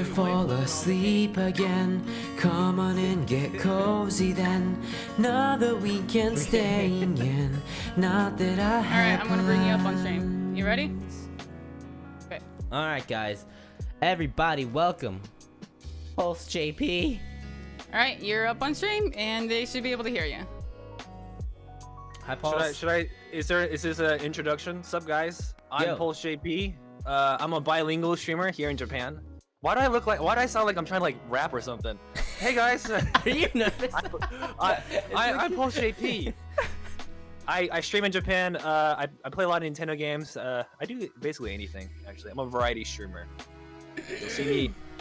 to fall asleep again. Come on and get cozy then. Another weekend staying in. Not that I had. Alright, I'm gonna bring you up on stream. You ready? Okay. Alright, guys. Everybody, welcome. PulseJP. Alright, you're up on stream and they should be able to hear you. Hi, Pulse. Is this an introduction? Sup, guys? I'm Yo. PulseJP. I'm a bilingual streamer here in Japan. Why do I sound like I'm trying to like rap or something? Hey guys. Are you nervous? I'm PulseJP. I stream in Japan. I play a lot of Nintendo games. I do basically anything actually. I'm a variety streamer.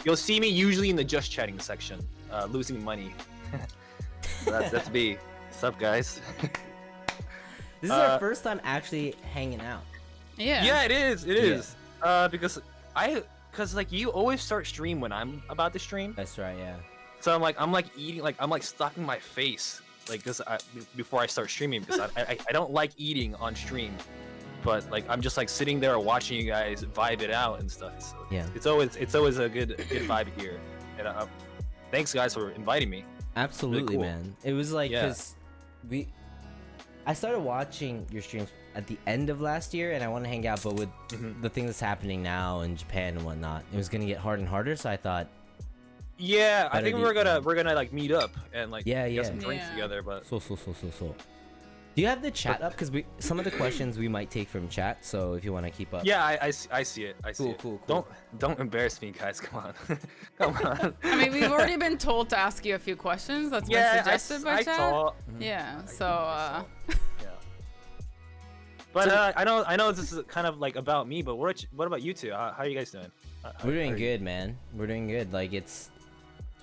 You'll see me usually in the just chatting section, losing money. that's me. Sup, guys? This is our first time actually hanging out. Yeah. Yeah, it is. It is. Because like you always start stream when I'm about to stream. That's right, yeah. So I'm like eating, like I'm like stuffing my face, like before I start streaming because I don't like eating on stream, but like I'm just like sitting there watching you guys vibe it out and stuff. So Yeah. It's always a good vibe here. And thanks guys for inviting me. Absolutely, Really cool. man. It was like, Yeah. cause I started watching your streams at the end of last year, and I want to hang out, but with the thing that's happening now in Japan and whatnot, it was gonna get harder and harder. So I thought, Yeah, I Better think be- we're gonna like meet up and like Yeah, get yeah. some drinks Yeah. together. But so. Do you have the chat up? Because some of the questions we might take from chat. So if you want to keep up. yeah, I see it. I see Cool, it. cool. Don't embarrass me, guys. Come on, come on. I mean, we've already been told to ask you a few questions. That's been suggested by I chat. saw. Yeah, so Yeah. But I know this is kind of like about me, but what about you two? How are you guys doing? We're doing good, man. We're doing good. Like, it's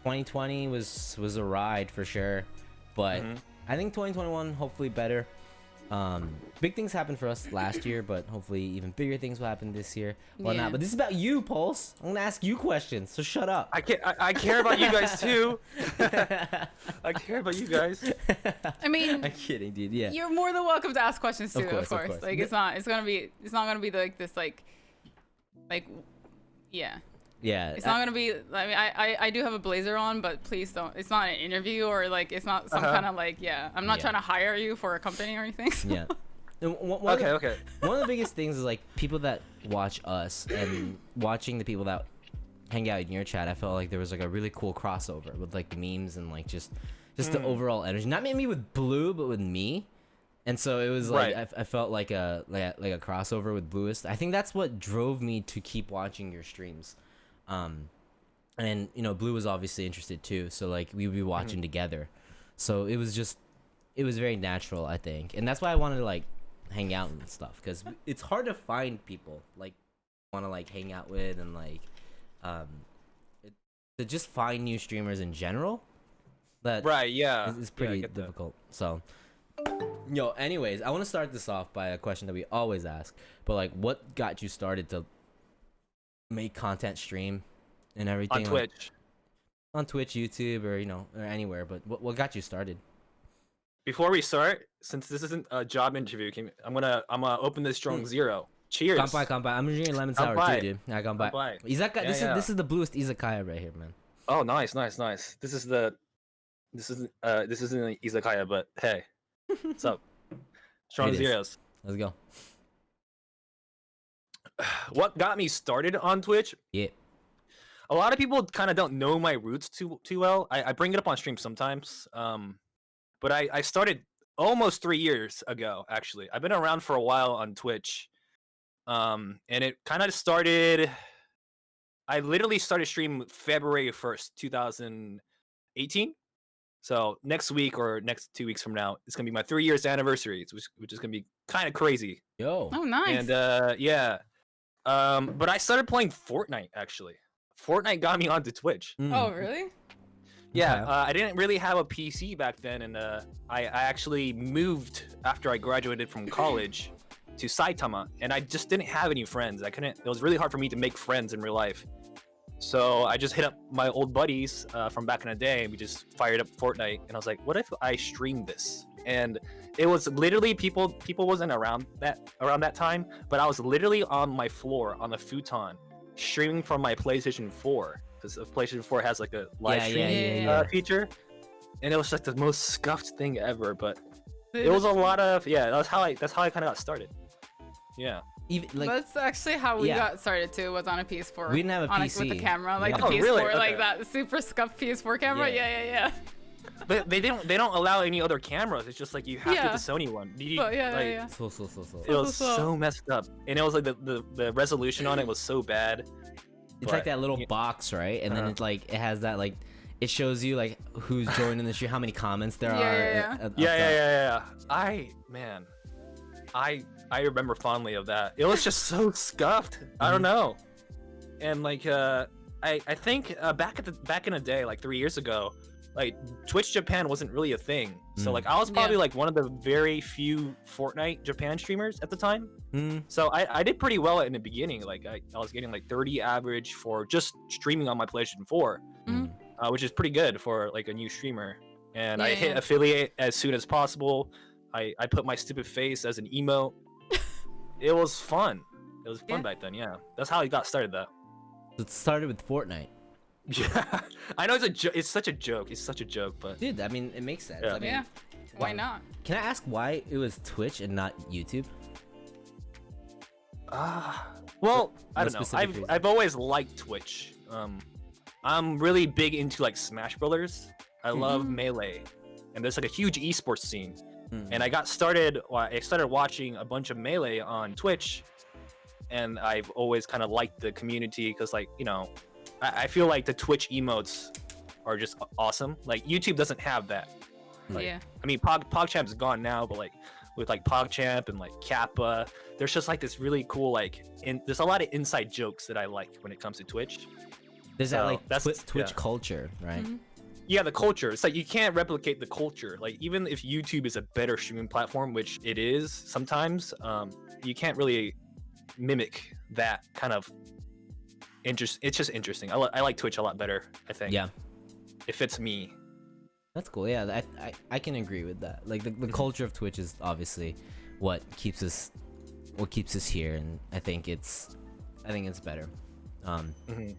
2020 was a ride for sure, but I think 2021 hopefully better. Big things happened for us last year, but hopefully even bigger things will happen this year. Well, Yeah. not. But this is about you, Pulse. I'm gonna ask you questions, so shut up. I care about you guys too. I care about you guys. I mean, I'm kidding, dude. Yeah. you're more than welcome to ask questions too. Of course. Like it's not gonna be like this like yeah. Yeah. It's not gonna be. I mean, I do have a blazer on, but please don't. It's not an interview or like it's not some kind of like yeah. I'm not Yeah. trying to hire you for a company or anything. So. Yeah. And one of Okay. One of the biggest things is like people that watch us and watching the people that hang out in your chat. I felt like there was like a really cool crossover with like the memes and like just the overall energy. Not maybe with Blue, but with me. And so it was like Right. I felt like a crossover with Blluist. I think that's what drove me to keep watching your streams. And you know, Blue was obviously interested too. So like we would be watching together. So it was very natural, I think, and that's why I wanted to like hang out and stuff because it's hard to find people like want to like hang out with and like to just find new streamers in general. That Right. Yeah. is pretty get that. difficult. So, yo, anyways, I want to start this off by a question that we always ask, but like, what got you started to make content, stream, and everything On like, Twitch. on Twitch, YouTube, or or anywhere? But what got you started? Before we start, since this isn't a job interview, I'm gonna open this strong zero. Cheers. Kanpai. I'm drinking lemon sour Kanpai. too, dude. Yeah, kanpai. Kanpai. Izakaya. Yeah, This is the Blluist izakaya right here, man. Oh, nice. This isn't an izakaya, but hey, what's up? Strong It is. zeros. Let's go. What got me started on Twitch? Yeah. A lot of people kind of don't know my roots too well. I bring it up on stream sometimes. But I started almost 3 years ago, actually. I've been around for a while on Twitch. And it kind of started. I literally started streaming February 1st, 2018. So next week or next 2 weeks from now, it's gonna be my 3 years anniversary, which is gonna be kind of crazy. Yo. Oh, nice. And yeah. But I started playing Fortnite actually. Fortnite got me onto Twitch. Oh, really? Yeah, Okay. I didn't really have a PC back then, and I actually moved after I graduated from college to Saitama, and I just didn't have any friends. I couldn't. It was really hard for me to make friends in real life. So I just hit up my old buddies from back in the day, and we just fired up Fortnite. And I was like, "What if I streamed this?" And it was literally people wasn't around that time, but I was literally on my floor on the futon, streaming from my PlayStation 4. because PlayStation 4 has like a live Yeah, stream yeah. feature, and it was like the most scuffed thing ever. But it was a lot of That's how I kind of got started. Yeah. Even like That's actually how we Yeah. got started too. Was on a PS4. We didn't have a with PC. the camera, like Yeah. the Oh, PS4, really? like Okay. that super scuffed PS4 camera. Yeah. Yeah. But they don't allow any other cameras. It's just like you have to Yeah. get the Sony one. So, yeah. so. It was So. so messed up, and it was like the resolution on it was so bad. It's like But, that little yeah. box, right? And then Uh-huh. it's like it has that like it shows you like who's joining the stream, how many comments there Yeah, are. yeah. up top. Yeah. I remember fondly of that. It was just so scuffed. I don't know. And like I think back in the day, like 3 years ago, like Twitch Japan wasn't really a thing. So like I was probably Yeah. like one of the very few Fortnite Japan streamers at the time. Mm. So I did pretty well in the beginning. Like I was getting like 30 average for just streaming on my PlayStation 4, Mhm. which is pretty good for like a new streamer. And I hit Yeah. affiliate as soon as possible. I put my stupid face as an emote. It was fun. It was fun Yeah. back then. Yeah, that's how I got started. That. It started with Fortnite. Yeah, I know it's such a joke. It's such a joke, but Dude, I mean, it makes sense. Yeah. I mean, Yeah. Why wow. not? Can I ask why it was Twitch and not YouTube? well, I No don't know. specific reason. I've always liked Twitch. I'm really big into like Smash Brothers. I love Melee, and there's like a huge esports scene. Mm. And I started watching a bunch of Melee on Twitch, and I've always kind of liked the community because, like, you know, I feel like the Twitch emotes are just awesome. Like YouTube doesn't have that. Like, Yeah. I mean, PogChamp's gone now, but like with like PogChamp and like Kappa, there's just like this really cool there's a lot of inside jokes that I like when it comes to Twitch. There's that So, like that's- Twitch yeah. culture, right? Mhm. Yeah, the culture. It's like you can't replicate the culture. Like even if YouTube is a better streaming platform, which it is sometimes, you can't really mimic that kind of interest. It's just interesting. I like Twitch a lot better. I think. Yeah, It fits me. that's cool. Yeah, I can agree with that. Like the culture of Twitch is obviously what keeps us here, and I think it's better. Mhm.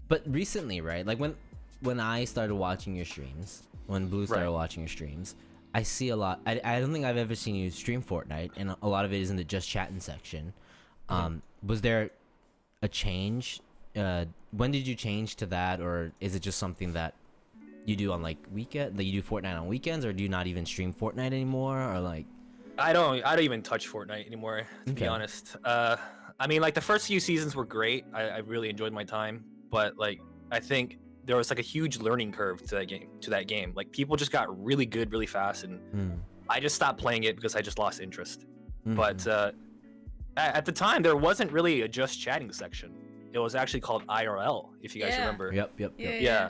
But recently, right? Like when I started watching your streams, when Blue started Right. watching your streams, I see a lot. I don't think I've ever seen you stream Fortnite, and a lot of it is in the just chatting section. Was there a change? When did you change to that, or is it just something that you do on like weekend? That you do Fortnite on weekends, or do you not even stream Fortnite anymore, or like? I don't even touch Fortnite anymore, to Okay. be honest. I mean, like the first few seasons were great. I really enjoyed my time, but like I think there was like a huge learning curve to that game. Like people just got really good really fast, and I just stopped playing it because I just lost interest. But at the time, there wasn't really a just chatting section. It was actually called IRL, if you guys Yeah. remember. Yep. Yeah.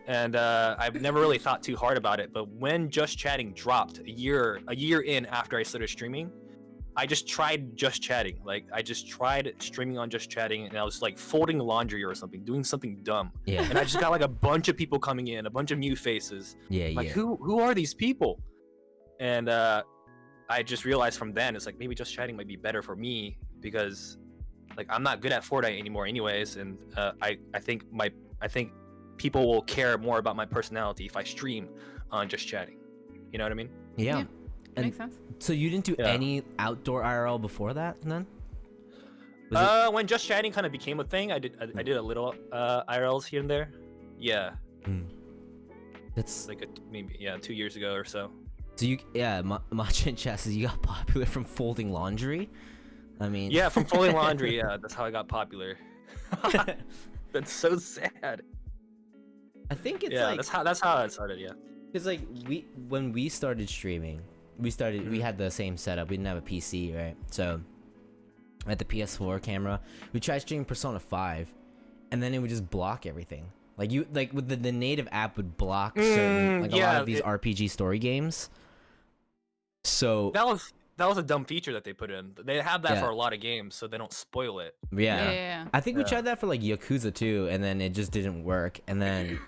And I've never really thought too hard about it, but when Just Chatting dropped a year in after I started streaming, I just tried Just Chatting. Like I just tried streaming on Just Chatting, and I was like folding laundry or something, doing something dumb. Yeah. And I just got like a bunch of people coming in, a bunch of new faces. Yeah. Like Yeah. who are these people? And I just realized from then it's like maybe Just Chatting might be better for me because like I'm not good at Fortnite anymore anyways, and I think people will care more about my personality if I stream on Just Chatting. You know what I mean? Yeah. Yeah. And Makes sense. so you didn't do Yeah. any outdoor IRL before that, then? Was When Just Chatting kind of became a thing, I did a little IRLs here and there. Yeah, That's like maybe 2 years ago or so. so you Macha and Chess says you got popular from folding laundry. I mean, Yeah, from folding laundry. Yeah, that's how I got popular. That's so sad. I think it's Yeah, like that's how it started. Yeah. it's like when we started streaming, we had the same setup. We didn't have a PC, right? So I had the PS4 camera. We tried streaming Persona 5, and then it would just block everything. Like with the native app would block certain like a lot yeah, of these RPG story games. So That was a dumb feature that they put in. They have that Yeah. for a lot of games, so they don't spoil it. yeah. Yeah. I think we Yeah. tried that for like Yakuza 2, and then it just didn't work. And then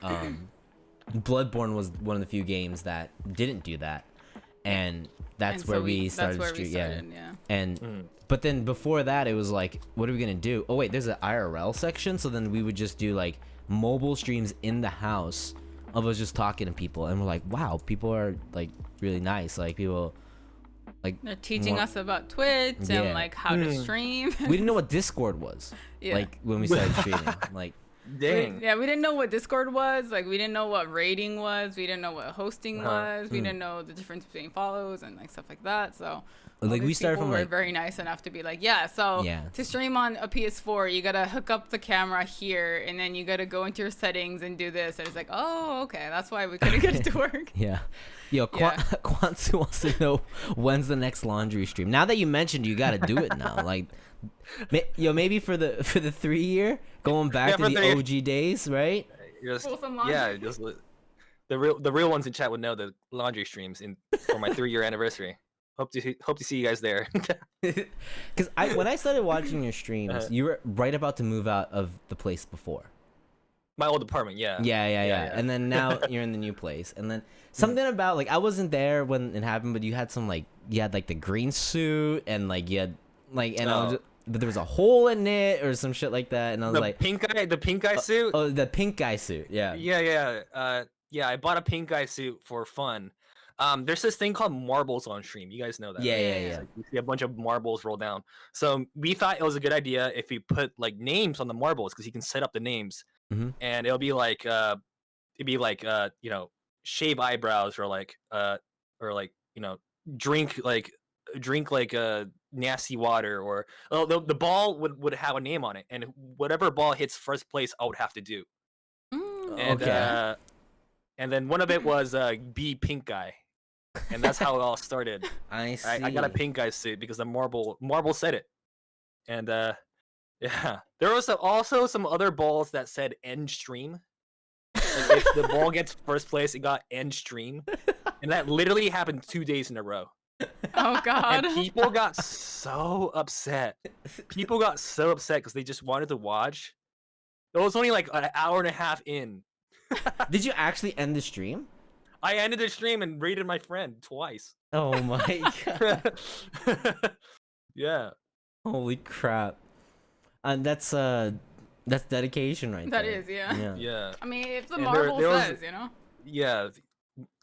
Bloodborne was one of the few games that didn't do that. and that's And where so we started That's where stream. we started, yeah. And but then before that, it was like, what are we gonna do? Oh wait, there's an IRL section. So then we would just do like mobile streams in the house of us just talking to people, and we're like, wow, people are like really nice. Like people, like They're teaching more- us about Twitch Yeah. and like how to stream. we didn't know what Discord was. Yeah. Like when we started streaming, like Dang. Yeah, we didn't know what Discord was. Like, we didn't know what rating was. We didn't know what hosting was. We didn't know the difference between follows and like stuff like that. So, all Like, we these started people from, were like- very nice enough to be like, yeah. So Yeah. to stream on a PS4, you gotta hook up the camera here, and then you gotta go into your settings and do this. And it's like, oh, okay, that's why we couldn't get it to work. yeah. Yo, Yeah. Kwanzu wants to know when's the next laundry stream. Now that you mentioned, you got to do it now. Like, maybe for the 3 year, going back Yeah, to for the 3 year. OG days, right? Just, Pull some yeah, laundry. just the real ones in chat would know the laundry streams for my 3-year anniversary. Hope to see you guys there. Because when I started watching your streams, you were right about to move out of the place before. My old apartment, yeah. Yeah. And then now you're in the new place, and then something about like I wasn't there when it happened, but you had like the green suit and like you had like and I was Oh. just, but there was a hole in it or some shit like that, and I was The like, pink guy suit. oh, the pink guy suit, yeah. Yeah. I bought a pink guy suit for fun. There's this thing called marbles on stream. You guys know that, Yeah, right? yeah, Yeah. yeah. Like, you see a bunch of marbles roll down. So we thought it was a good idea if we put like names on the marbles because you can set up the names, Mhm. and it'll be like you know, shave eyebrows or like you know, drink like nasty water, or the ball would have a name on it, and whatever ball hits first place, I would have to do. And Okay. and then one of it was be pink guy, and that's how it all started. I see. I got a pink guy suit because the marble said it, and yeah, there was also some other balls that said end stream. Like if the ball gets first place, it got end stream, and that literally happened 2 days in a row. Oh God. And people got so upset. People got so upset because they just wanted to watch. It was only like an hour and a half in. Did you actually end the stream? I ended the stream and raided my friend twice. Oh my god. Yeah. Holy crap. And that's dedication right That there. is, yeah. Yeah. I mean, if the And marble there was- says, you know. Yeah.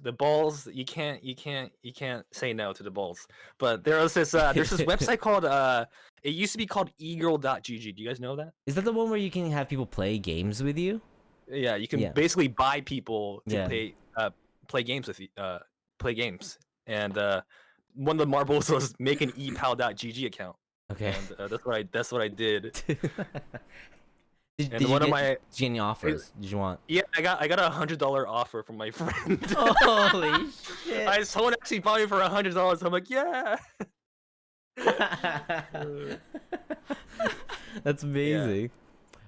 The balls, you can't say no to the balls. But there's this website called it used to be called egirl.gg. Do you guys know that? Is that the one where you can have people play games with you? Yeah, you can Yeah. basically buy people to Yeah. play games with you, play games. And one of the marbles was make an epal.gg account. Okay. And that's what I did. Did And you one of get my any offers? Did you want? yeah, I got a $100 offer from my friend. Holy shit. Someone actually bought me for $100. I'm like, yeah. That's amazing.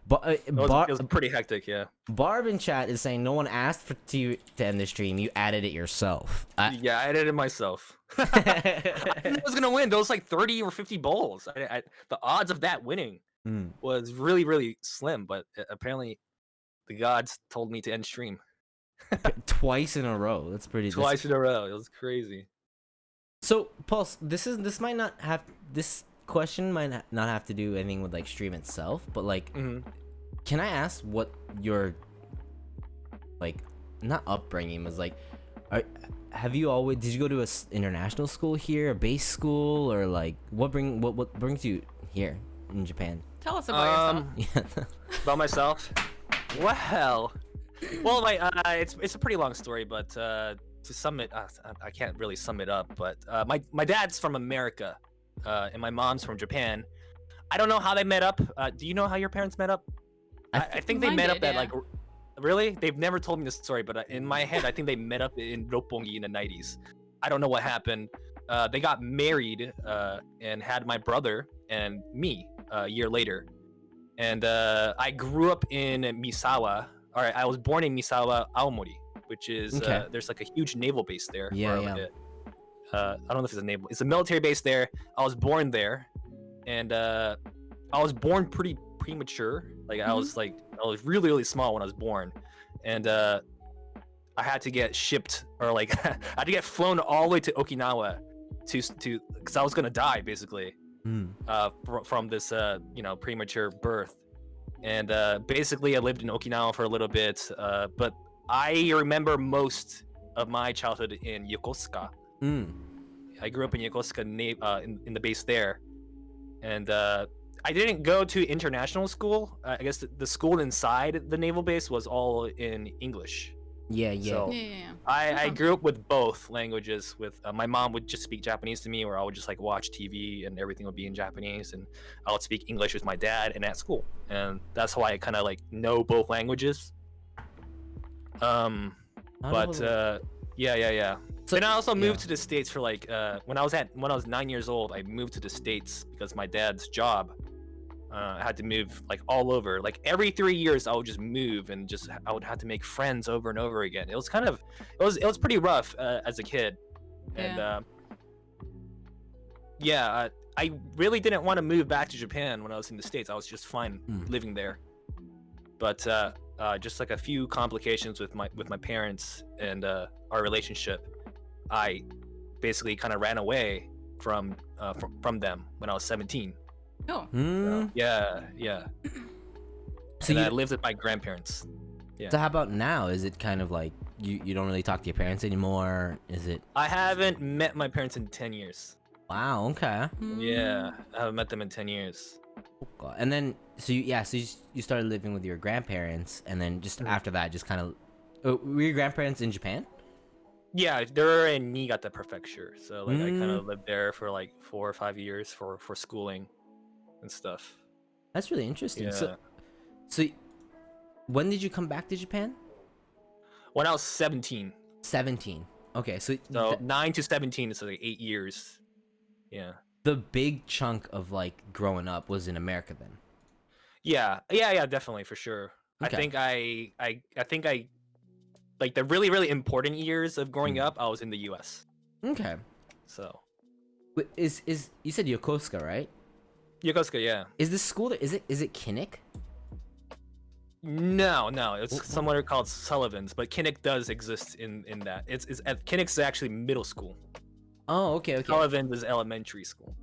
But It was pretty hectic, yeah. Barb in chat is saying no one asked for you to end the stream. You added it yourself. Yeah, I did it myself. I knew I was gonna win. Those like 30 or 50 bowls. The odds of that winning Mm. was really, really slim. But apparently, the gods told me to end stream Twice in a row. That's pretty. twice in a row. It was crazy. So, Pulse, this question might not have to do anything with like stream itself, but like, can I ask what your like not upbringing was like? Did you go to a international school here, a base school, or like what brings you here in Japan? Tell us about yourself. Yeah. About myself. Well, it's a pretty long story, but to sum it, I can't really sum it up. But my dad's from America, and my mom's from Japan. I don't know how they met up. Do you know how your parents met up? I think they Mine met did, up at yeah. like. Really? They've never told me this story, but in my head, I think they met up in Roppongi in the 90s. I don't know what happened. They got married and had my brother and me a year later. And I grew up in Misawa. All right, I was born in Misawa, Aomori, which is Okay. there's like a huge naval base there. Yeah, or yeah. like I don't know if it's a naval. It's a military base there. I was born there, and I was born pretty premature. Like I was really, really small when I was born, and I had to get shipped, or like I had to get flown all the way to Okinawa to because I was gonna die basically from this premature birth. And basically I lived in Okinawa for a little bit, but I remember most of my childhood in Yokosuka. I grew up in Yokosuka, in the base there, and I didn't go to international school. I guess the school inside the naval base was all in English. Yeah. So I grew up with both languages. With my mom would just speak Japanese to me, or I would just like watch TV and everything would be in Japanese, and I would speak English with my dad and at school, and that's why I kind of like know both languages. Yeah. So then I also moved to the States for like when I was 9 years old. I moved to the States because my dad's job. I had to move like all over. Like every 3 years, I would just move, and I would have to make friends over and over again. It was it was pretty rough as a kid, and I really didn't want to move back to Japan when I was in the States. I was just fine living there, but just like a few complications with my parents and our relationship, I basically kind of ran away from them when I was 17. Oh. Yeah. So I lived with my grandparents. Yeah. So how about now? Is it kind of like you don't really talk to your parents anymore? Is it? I haven't met my parents in 10 years. Wow. Okay. Yeah, I haven't met them in 10 years. And then so you started living with your grandparents, and then just after that, just kind of were your grandparents in Japan? Yeah, they're in Niigata Prefecture, so like I kind of lived there for like 4 or 5 years for schooling and stuff. That's really interesting. Yeah. So when did you come back to Japan? When I was 17. 17. Okay, so 9 to 17 is like 8 years. Yeah. The big chunk of like growing up was in America then. Yeah, definitely for sure. Okay. I think I like the really, really important years of growing up, I was in the US. Okay. So Is you said Yokosuka, right? Yokosuka, yeah. Is the school is it Kinnick? No, it's somewhere called Sullivan's, but Kinnick does exist in that. It's Kinnick's actually middle school. Oh, okay. Sullivan's is elementary school.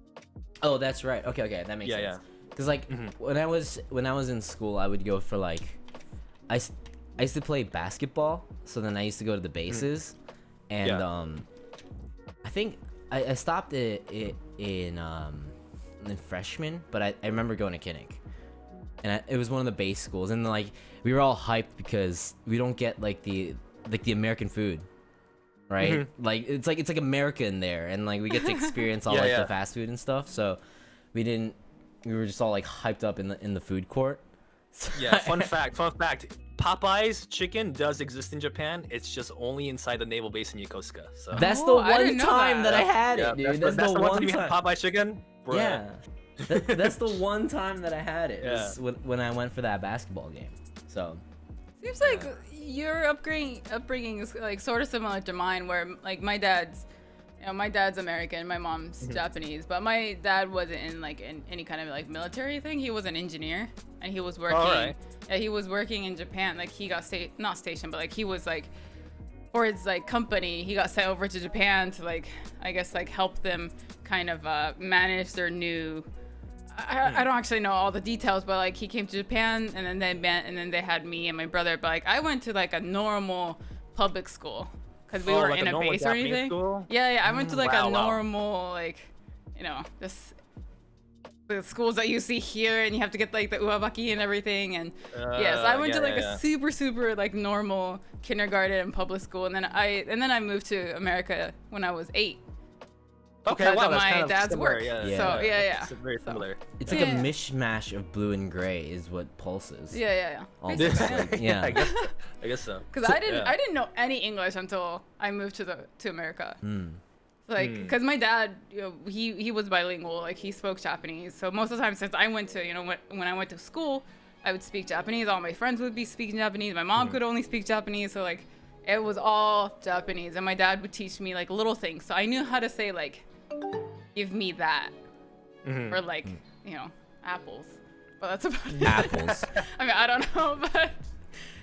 Oh, that's right. Okay, that makes sense. Yeah. Because like when I was in school, I would go for like I used to play basketball, so then I used to go to the bases, and I think I stopped it in freshman, but I remember going to Kinnick, and it was one of the base schools, and like we were all hyped because we don't get like the American food, right? Like it's like America in there, and like we get to experience all the fast food and stuff. So we were just all like hyped up in the food court. Yeah, fun fact. Popeye's chicken does exist in Japan. It's just only inside the naval base in Yokosuka. So That's the I one didn't know time that I had yeah, it, dude. that's the one time you time. had Popeye chicken. Bruh. Yeah, that's the one time that I had it. Yeah. Was when I went for that basketball game. So Seems like your upbringing is like sort of similar to mine, where like my dad's American, my mom's Japanese, but my dad wasn't in any kind of like military thing. He was an engineer, and he was working. right. He was working in Japan. Like he got not stationed, but like he was like for his like company. He got sent over to Japan to like I guess like help them kind of manage their new. I don't actually know all the details, but like he came to Japan, and then they met, and then they had me and my brother. But like I went to like a normal public school. Because we were like in a base or Japanese anything. school? Yeah, I went to like a Wow. normal, like, just the schools that you see here, and you have to get like the uwabaki and everything. And so I went to like a super, super like normal kindergarten and public school, and then I moved to America when I was 8. Okay, because wow, of that's my kind of dad's similar, work. Yeah. So It's very similar. it's like a mishmash of blue and gray is what Pulse is. Yeah. Almost like, yeah. I guess so. Because I didn't know any English until I moved to America. Like, because my dad, he was bilingual. Like, he spoke Japanese. So most of the time, since I went to, when I went to school, I would speak Japanese. All my friends would be speaking Japanese. My mom could only speak Japanese. So like, it was all Japanese. And my dad would teach me like little things. So I knew how to say like, give me that, or like, apples. But that's about it. Apples. I mean, I don't know, but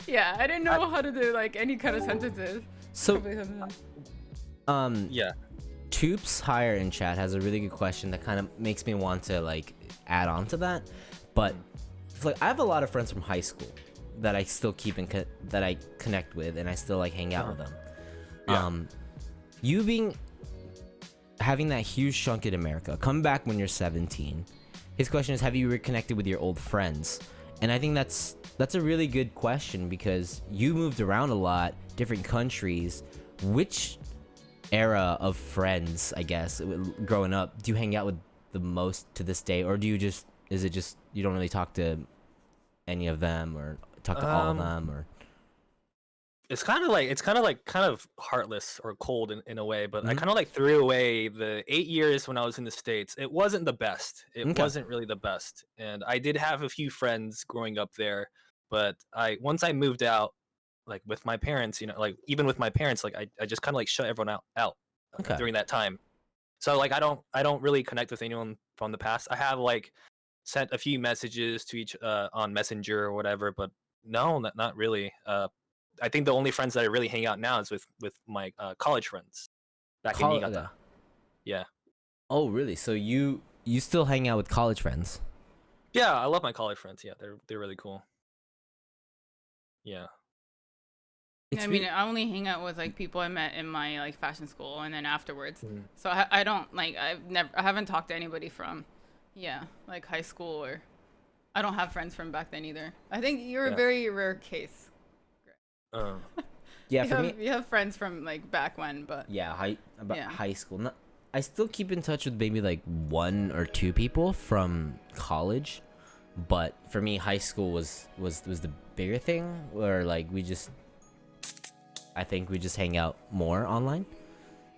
Yeah, I didn't know how to do like any kind of sentences. So, Yeah. Toops Higher in chat has a really good question that kind of makes me want to like add on to that. But it's like I have a lot of friends from high school that I still keep in that I connect with, and I still like hang out with them. Yeah. You having that huge chunk in America, come back when you're 17. His question is, have you reconnected with your old friends? And I think that's a really good question because you moved around a lot, different countries. Which era of friends, I guess, growing up, do you hang out with the most to this day, or is it just you don't really talk to any of them or talk to all of them, or It's kind of heartless or cold in a way, but I Mhm. kind of like threw away the 8 years when I was in the States. It wasn't the best. It Okay. wasn't really the best. And I did have a few friends growing up there, but once I moved out, like with my parents, like even with my parents, like I just kind of like shut everyone out Okay. during that time. So like I don't really connect with anyone from the past. I have like sent a few messages to each on Messenger or whatever, but no, not really. I think the only friends that I really hang out now is with my college friends back in Niigata. Okay. Yeah. Oh, really? So you still hang out with college friends? Yeah, I love my college friends. Yeah, they're really cool. Yeah. I mean, I only hang out with like people I met in my like fashion school, and then afterwards. Mm. So I don't like I haven't talked to anybody from, like high school, or I don't have friends from back then either. I think you're a Yeah. very rare case. Yeah, you for have, me, you have friends from like back when, but yeah, Yeah. high school. I still keep in touch with maybe like one or two people from college, but for me, high school was the bigger thing. Where like I think we just hang out more online.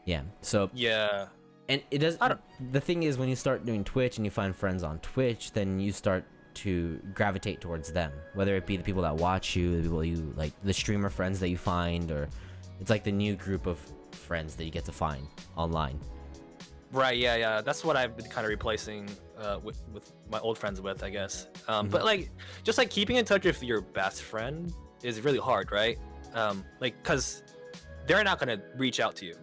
Yeah. So Yeah. and it does. I don't- The thing is, when you start doing Twitch and you find friends on Twitch, then you start to gravitate towards them. Whether it be the people that watch you, the people you like, the streamer friends that you find, or it's like the new group of friends that you get to find online. Right. Yeah. That's what I've been kind of replacing with my old friends with, I guess. But like, just like keeping in touch with your best friend is really hard, right? Like, cause they're not gonna reach out to you.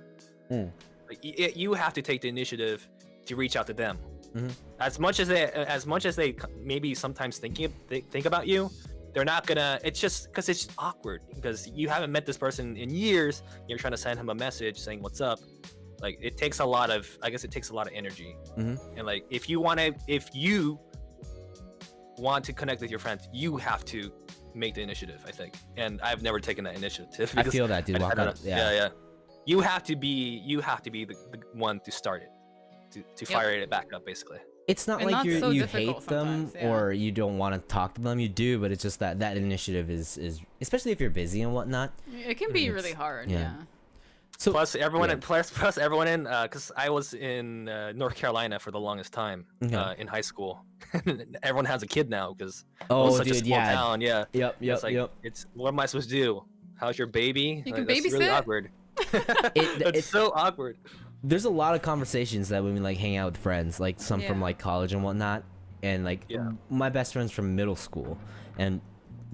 Like, you have to take the initiative to reach out to them. As much as they maybe sometimes think about you, they're not gonna. It's just because it's awkward because you haven't met this person in years. You're trying to send him a message saying what's up. Like it takes a lot of energy. And like if you want to connect with your friends, you have to make the initiative, I think. And I've never taken that initiative. I feel that, dude. I don't know. Yeah. Yeah. You have to be the one to start it, to fire it back up, basically. It's not And like that's so you difficult hate them sometimes, yeah. or you don't want to talk to them. You do, but it's just that initiative is especially if you're busy and whatnot. it can be really hard. yeah. Yeah. So Plus everyone yeah. in plus everyone in because I was in North Carolina for the longest time in high school. Everyone has a kid now because Oh, such a dude, small yeah. town. Yeah. Yep. It's like it's what am I supposed to do? How's your baby? You can That's really babysit? awkward. It's so awkward. There's a lot of conversations that when we like hang out with friends, like some from Yeah. like college and whatnot, and like my best friends from middle school, and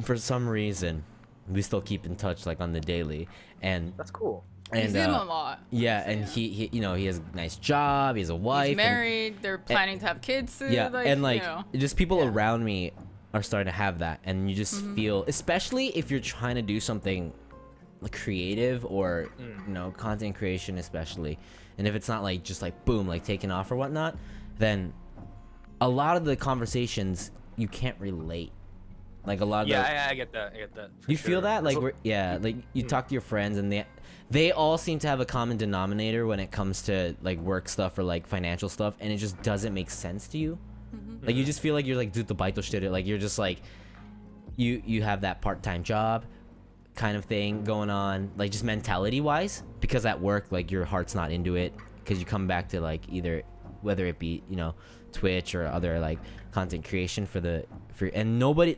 for some reason we still keep in touch like on the daily, and That's cool. You and see him a lot. yeah, so, and he he has a nice job, he has a wife, He's married. They're planning to have kids soon. yeah, and like you know. just people Yeah. around me are starting to have that, and you just feel, especially if you're trying to do something like creative or content creation, especially, and if it's not like just like boom, like taking off or whatnot, then a lot of the conversations you can't relate. Like a lot of I get that. I get that. for you feel sure. that like That's like you talk to your friends and they all seem to have a common denominator when it comes to like work stuff or like financial stuff, and it just doesn't make sense to you. Like you just feel like you're like dude the baito shit, like you're just like you have that part-time job kind of thing going on, like just mentality wise, because at work like your heart's not into it because you come back to like either whether it be Twitch or other like content creation and nobody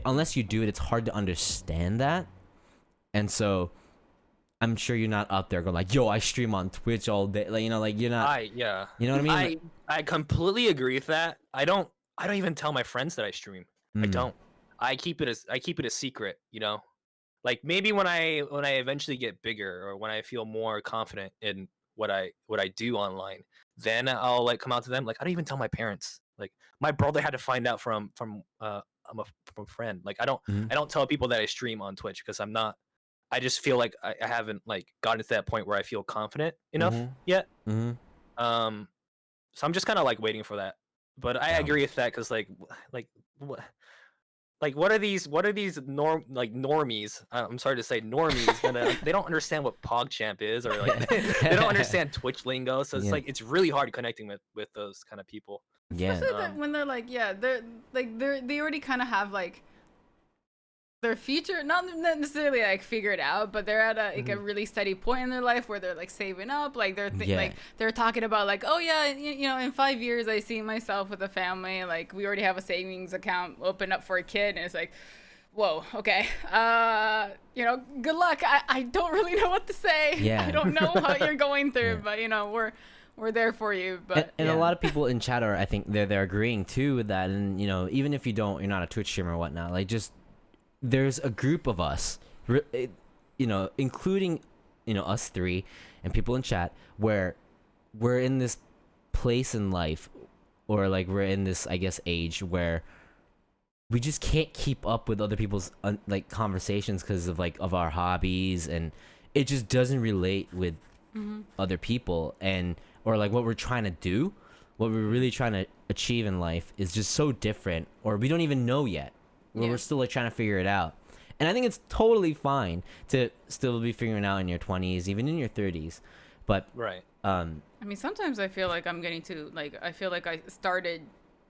unless you do it, it's hard to understand that. And so I'm sure you're not up there going like, yo, I stream on Twitch all day, like like you're not. You know what I mean? I completely agree with that. I don't even tell my friends that I stream. I don't. I keep it a secret, like maybe when I eventually get bigger, or when I feel more confident in what I do online, then I'll like come out to them. Like I don't even tell my parents. Like my brother had to find out from from a friend. Like Mm-hmm. I don't tell people that I stream on Twitch because I'm not. I just feel like I haven't like gotten to that point where I feel confident enough yet. Mm-hmm. So I'm just kind of like waiting for that. But I Yeah. agree with that because like what like what are these normies? I'm sorry to say normies that they don't understand what PogChamp is, or like they don't understand Twitch lingo. So it's Yeah. like it's really hard connecting with those kind of people. Yeah. Especially when they're like, yeah, they already kind of have like their future, not necessarily like figured out, but they're at a really steady point in their life where they're like saving up, like like they're talking about like, oh yeah, you know, in 5 years I see myself with a family, like we already have a savings account open up for a kid, and it's like, whoa, okay, you know, good luck. I don't really know what to say. Yeah. I don't know what you're going through, but you know, we're there for you. But and a lot of people in chat are, I think they're agreeing too with that. And you know, even if you're not a Twitch streamer or whatnot, like just there's a group of us, you know, including, you know, us three and people in chat, where we're in this place in life, or like we're in this, I guess, age where we just can't keep up with other people's like conversations because of like of our hobbies, and it just doesn't relate with other people, and or like what we're trying to do, what we're really trying to achieve in life is just so different, or we don't even know yet. We're still like trying to figure it out. And I think it's totally fine to still be figuring it out in your 20s, even in your 30s. But I mean, sometimes I feel like I'm getting to like, I feel like I started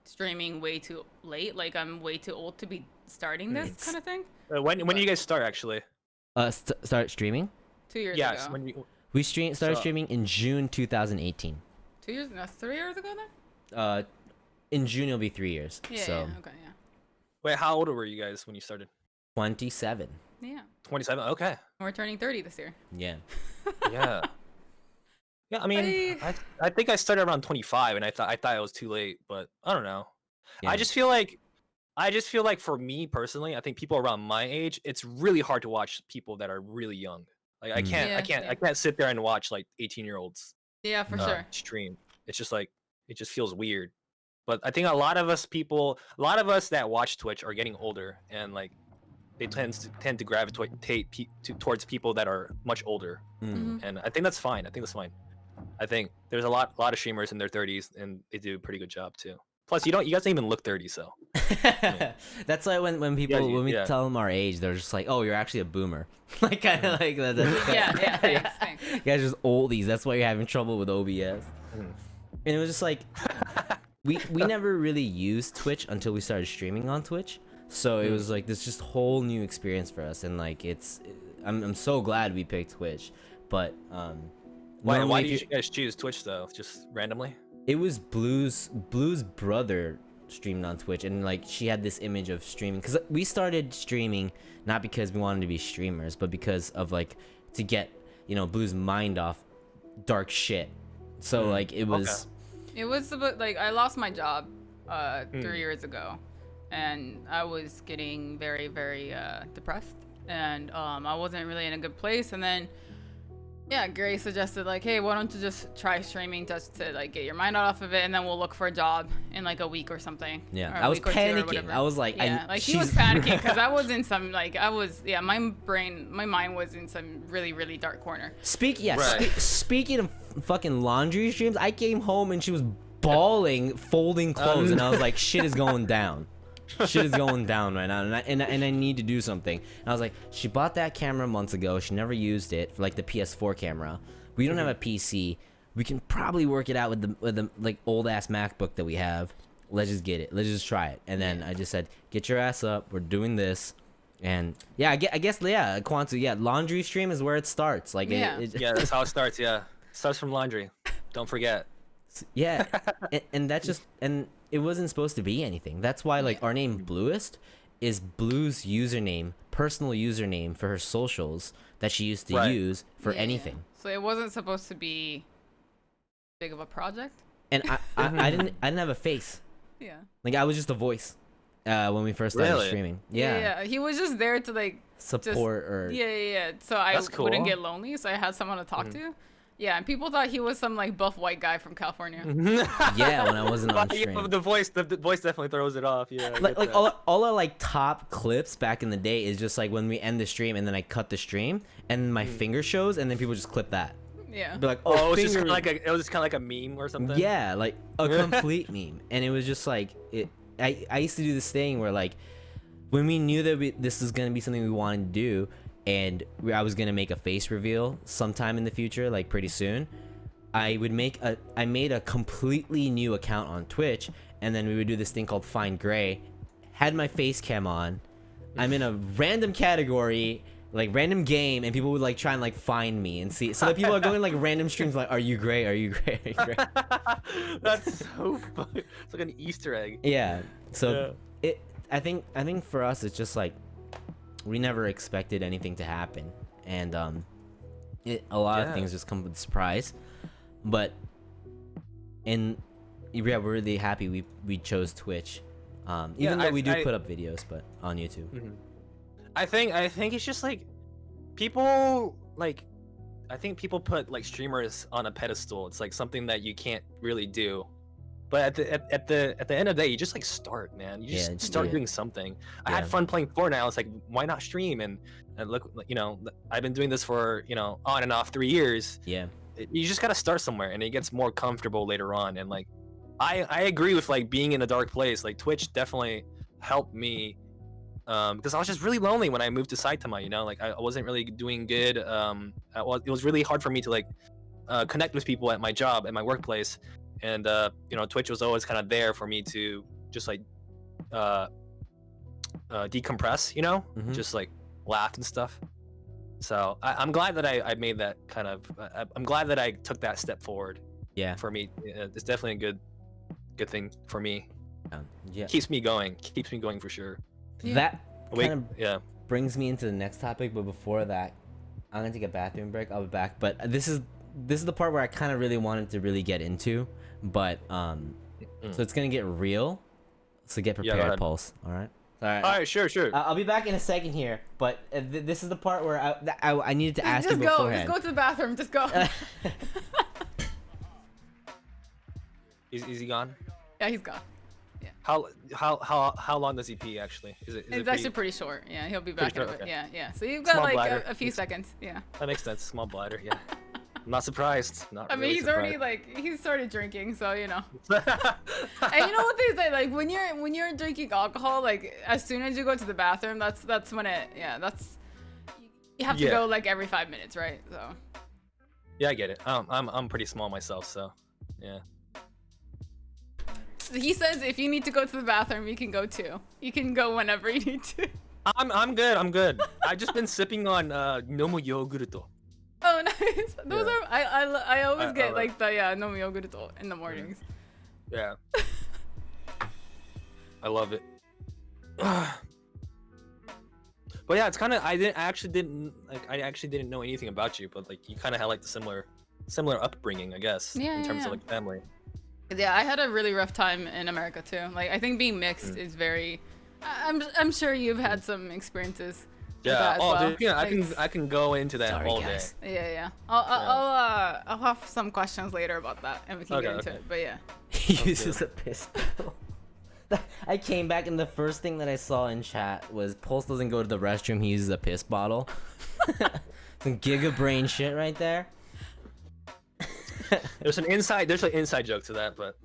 streaming way too late. Like I'm way too old to be starting this kind of thing. When do you guys start actually? Start streaming? 2 years Yes, ago. We started streaming in June 2018. 2 years? No, 3 years ago then? In June it'll be 3 years. Yeah, so yeah, okay, yeah. Wait, how old were you guys when you started? 27. Yeah. 27. Okay. We're turning 30 this year. Yeah. Yeah. Yeah, I mean, I think I started around 25, and I thought it was too late, but I don't know. Yeah. I just feel like for me personally, I think people around my age, it's really hard to watch people that are really young. Like I can't sit there and watch like 18-year-olds Yeah, for sure. stream. It's just like it just feels weird. But I think a lot of us that watch Twitch are getting older, and like they tend to gravitate towards people that are much older, and I think that's fine. I think there's a lot of streamers in their 30s, and they do a pretty good job too. Plus, you guys don't even look 30, so. That's why when people when we tell them our age, they're just like, "Oh, you're actually a boomer," like kind of like that. Yeah, thanks. You guys are just oldies. That's why you're having trouble with OBS. And it was just like we never really used Twitch until we started streaming on Twitch. So it was like this just whole new experience for us, and like I'm so glad we picked Twitch. But why did you guys choose Twitch though? Just randomly? It was Blue's brother streamed on Twitch, and like she had this image of streaming, because we started streaming not because we wanted to be streamers, but because of like to get, you know, Blue's mind off dark shit. So like it was about like I lost my job 3 years ago, and I was getting very, very depressed, and I wasn't really in a good place. And then Gary suggested like, hey, why don't you just try streaming just to like get your mind off of it, and then we'll look for a job in like a week or something. Yeah, I was panicking. I was like, he was panicking because I was in some like my mind was in some really, really dark corner. Speaking of fucking laundry streams, I came home and she was bawling, folding clothes, and I was like, shit is going down. Shit is going down right now, and I need to do something. And I was like, she bought that camera months ago. She never used it for like the PS4 camera. We don't have a PC. We can probably work it out with the like old ass MacBook that we have. Let's just get it. Let's just try it. And then I just said, get your ass up. We're doing this. And I guess Kwanzaa, laundry stream is where it starts. Like that's how it starts. Yeah, it starts from laundry. Don't forget. Yeah, and that just it wasn't supposed to be anything. That's why like our name Blluist is Blue's personal username for her socials that she used to use for anything. So it wasn't supposed to be big of a project. And I didn't have a face. Yeah. Like I was just a voice when we first started streaming. Yeah. He was just there to like support or yeah. So I That's wouldn't cool. get lonely. So I had someone to talk to. Yeah, and people thought he was some like buff white guy from California. yeah, when I wasn't on Yeah, stream. the voice definitely throws it off. Yeah, I Like, get like that. all our like top clips back in the day is just like when we end the stream and then I cut the stream and my finger shows and then people just clip that. Yeah. Be like, Oh, it was just finger. kind of like a meme or something. Yeah, like a complete meme. And it was just like I used to do this thing where like when we knew that this was gonna be something we wanted to do and I was gonna make a face reveal sometime in the future, like pretty soon. I made a completely new account on Twitch, and then we would do this thing called Find Gray. Had my face cam on. I'm in a random category, like random game, and people would like try and like find me and see. So that people are going like random streams, like, "Are you gray? Are you gray? Are you gray?" That's so funny. It's like an Easter egg. Yeah. So I think for us it's just like we never expected anything to happen, and a lot of things just come with surprise. But we're really happy we chose Twitch, even though we do put up videos, but on YouTube. I think it's just like people like I think people put like streamers on a pedestal. It's like something that you can't really do. But at the end of the day, you just like start, man. You just start doing something. I had fun playing Fortnite. It's like, why not stream? And look, you know, I've been doing this for, you know, on and off 3 years. Yeah. You just gotta start somewhere, and it gets more comfortable later on. And like, I agree with like being in a dark place. Like Twitch definitely helped me, because I was just really lonely when I moved to Saitama. You know, like I wasn't really doing good. It was really hard for me to like connect with people at my job, at my workplace. And you know, Twitch was always kind of there for me to just like decompress, you know, just like laugh and stuff. So I'm glad that I made that kind of. I'm glad that I took that step forward. Yeah. For me, it's definitely a good thing for me. Yeah. Keeps me going for sure. That kind of yeah. brings me into the next topic, but before that, I'm gonna take a bathroom break. I'll be back. But this is the part where I kind of really wanted to really get into, but so it's gonna get real. So get prepared, Pulse. All right. All right, sure. I'll be back in a second here, but this is the part where I needed to ask you beforehand. Just go to the bathroom. Just go. Is he gone? Yeah, he's gone. Yeah. How long does he pee actually? It's actually pretty short. Yeah, he'll be back in a bit. Okay. Yeah. So you've got Small like bladder. a few seconds. Yeah. That makes sense. Small bladder. Yeah. I'm not surprised. I mean, he's already like he started drinking, so you know. And you know what they say, like when you're drinking alcohol, like as soon as you go to the bathroom, that's when you have to go like every 5 minutes, right? So. Yeah, I get it. I'm pretty small myself, so yeah. He says if you need to go to the bathroom, you can go too. You can go whenever you need to. I'm good. I've just been sipping on nomu yogurto. Oh, nice. Those are I always get like the nomu yogurto in the mornings. Yeah. I love it. But yeah, it's kind of I actually didn't know anything about you, but like you kind of had like the similar upbringing, I guess, in terms of like family. Yeah, I had a really rough time in America too. Like I think being mixed is very. I'm sure you've had some experiences. Yeah. Oh, well. Dude, yeah. I can go into that all day. Yeah. I'll have some questions later about that, and we can get into it. But yeah. He uses a piss bottle. I came back and the first thing that I saw in chat was Pulse doesn't go to the restroom. He uses a piss bottle. Some giga brain shit right there. There's an inside joke to that, but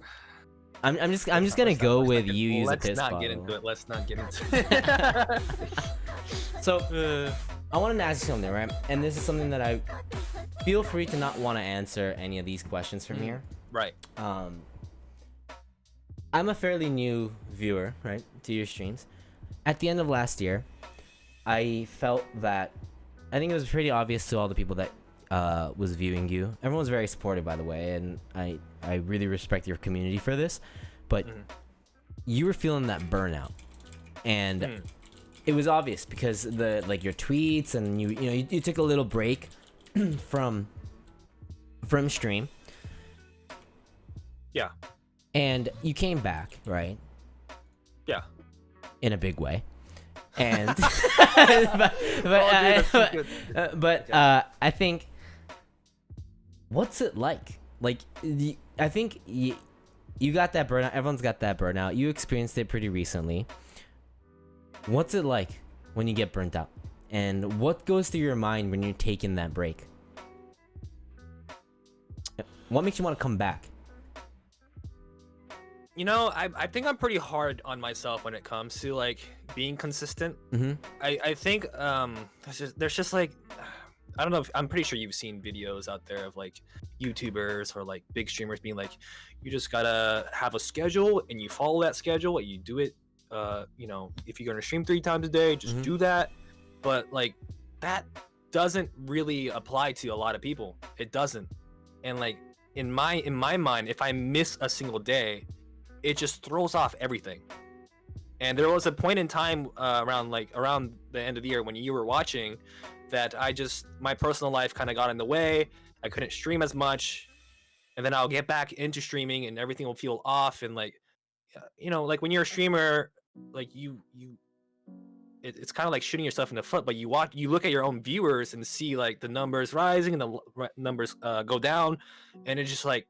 I'm just gonna go with you use a piss bottle. Let's not get into it. So I wanted to ask you something, right? And this is something that I feel free to not want to answer any of these questions from here. Right. I'm a fairly new viewer, right, to your streams. At the end of last year, I felt that I think it was pretty obvious to all the people that was viewing you. Everyone's very supportive, by the way, and I really respect your community for this. But you were feeling that burnout, and it was obvious because your tweets and you took a little break from stream. Yeah. And you came back, right? Yeah. In a big way. And but I think, what's it like? Like, I think you got that burnout. Everyone's got that burnout. You experienced it pretty recently. What's it like when you get burnt out? And what goes through your mind when you're taking that break? What makes you want to come back? You know, I think I'm pretty hard on myself when it comes to like being consistent. Mm-hmm. I think there's just like, I don't know if, I'm pretty sure you've seen videos out there of like YouTubers or like big streamers being like, you just gotta have a schedule and you follow that schedule and you do it. You know, if you're gonna stream 3 times a day, just do that. But like that doesn't really apply to a lot of people. It doesn't. And like in my mind, if I miss a single day, it just throws off everything. And there was a point in time around the end of the year when you were watching that my personal life kind of got in the way. I couldn't stream as much, and then I'll get back into streaming and everything will feel off. And like, you know, like when you're a streamer, like it's kind of like shooting yourself in the foot. But you look at your own viewers and see like the numbers rising and the numbers go down, and it's just like,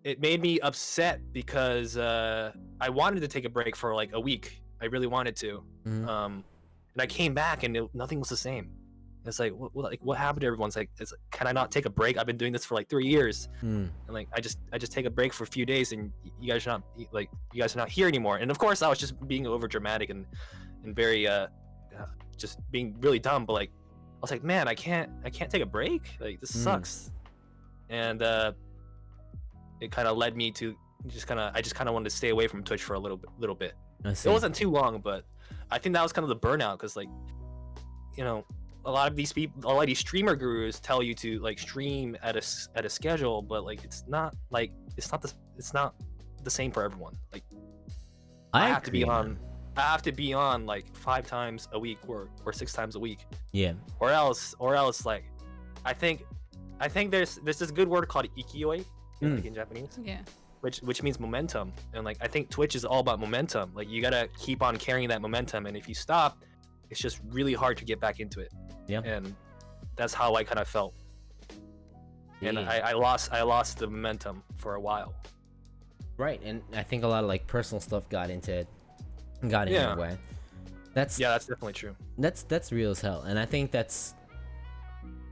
it made me upset because I wanted to take a break for like a week. I really wanted to. And I came back and nothing was the same. It's like, what happened to everyone's like, can I not take a break? I've been doing this for like 3 years. And like, I just take a break for a few days and you guys are not here anymore. And of course I was just being over dramatic and very, just being really dumb. But like, I was like, man, I can't take a break. Like this sucks. And, it kind of led me to I just kind of wanted to stay away from Twitch for a little bit. It wasn't too long, but I think that was kind of the burnout, because like, you know, a lot of these streamer gurus tell you to like stream at a schedule, but like it's not the same for everyone. Like I have to be on like 5 times a week or 6 times a week. Yeah. Or else like I think there's this good word called ikioi, like in Japanese. Yeah. Which means momentum. And like I think Twitch is all about momentum. Like you gotta keep on carrying that momentum, and if you stop, it's just really hard to get back into it. Yeah. And that's how I kind of felt. And I lost the momentum for a while. Right. And I think a lot of like personal stuff got in the way. That's definitely true. That's real as hell. And I think that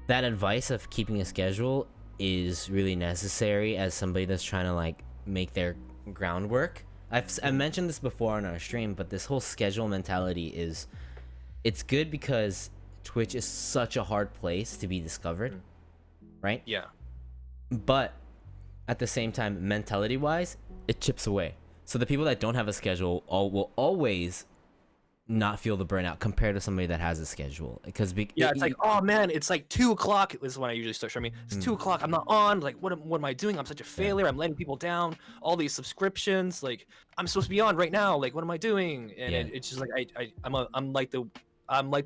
advice of keeping a schedule is really necessary as somebody that's trying to like make their groundwork. I've mentioned this before on our stream, but this whole schedule mentality it's good because Twitch is such a hard place to be discovered, right? Yeah. But at the same time, mentality wise, it chips away. So the people that don't have a schedule will always not feel the burnout compared to somebody that has a schedule, because it's like, oh man, it's like 2:00. This is when I usually start streaming. It's 2:00. I'm not on. Like, what am I doing? I'm such a failure. I'm letting people down. All these subscriptions. Like, I'm supposed to be on right now. Like, what am I doing? And it's just like I'm like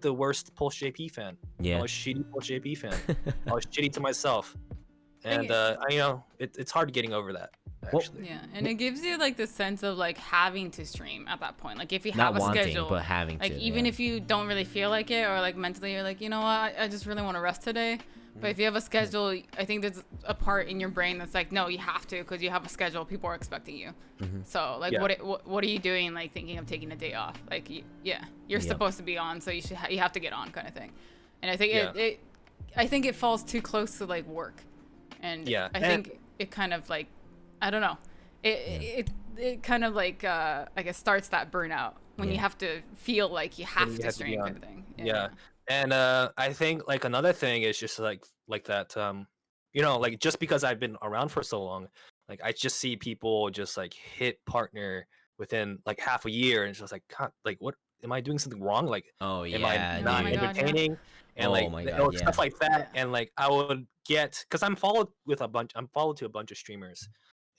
the worst PulseJP fan. Yeah. I'm a shitty PulseJP fan. I was shitty to myself, and it's hard getting over that. Actually. Yeah, and it gives you like the sense of like having to stream at that point. Like if you not have a wanting, schedule, but having like to, even if you don't really feel like it, or like mentally you're like, you know what, I just really want to rest today. But if you have a schedule, I think there's a part in your brain that's like, no, you have to, because you have a schedule. People are expecting you. So like, what are you doing? Like thinking of taking a day off? Like you're supposed to be on, so you have to get on, kind of thing. And I think I think it falls too close to like work, and I think it kind of like, I don't know. It kind of like I guess starts that burnout when you have to feel like you have to stream, kind of thing. Yeah. And I think like another thing is just like that you know, like just because I've been around for so long, like I just see people just like hit partner within like half a year, and it's just like, God, like what am I doing something wrong? Like am I not entertaining? And stuff like that. And like I would get, because I'm followed to a bunch of streamers,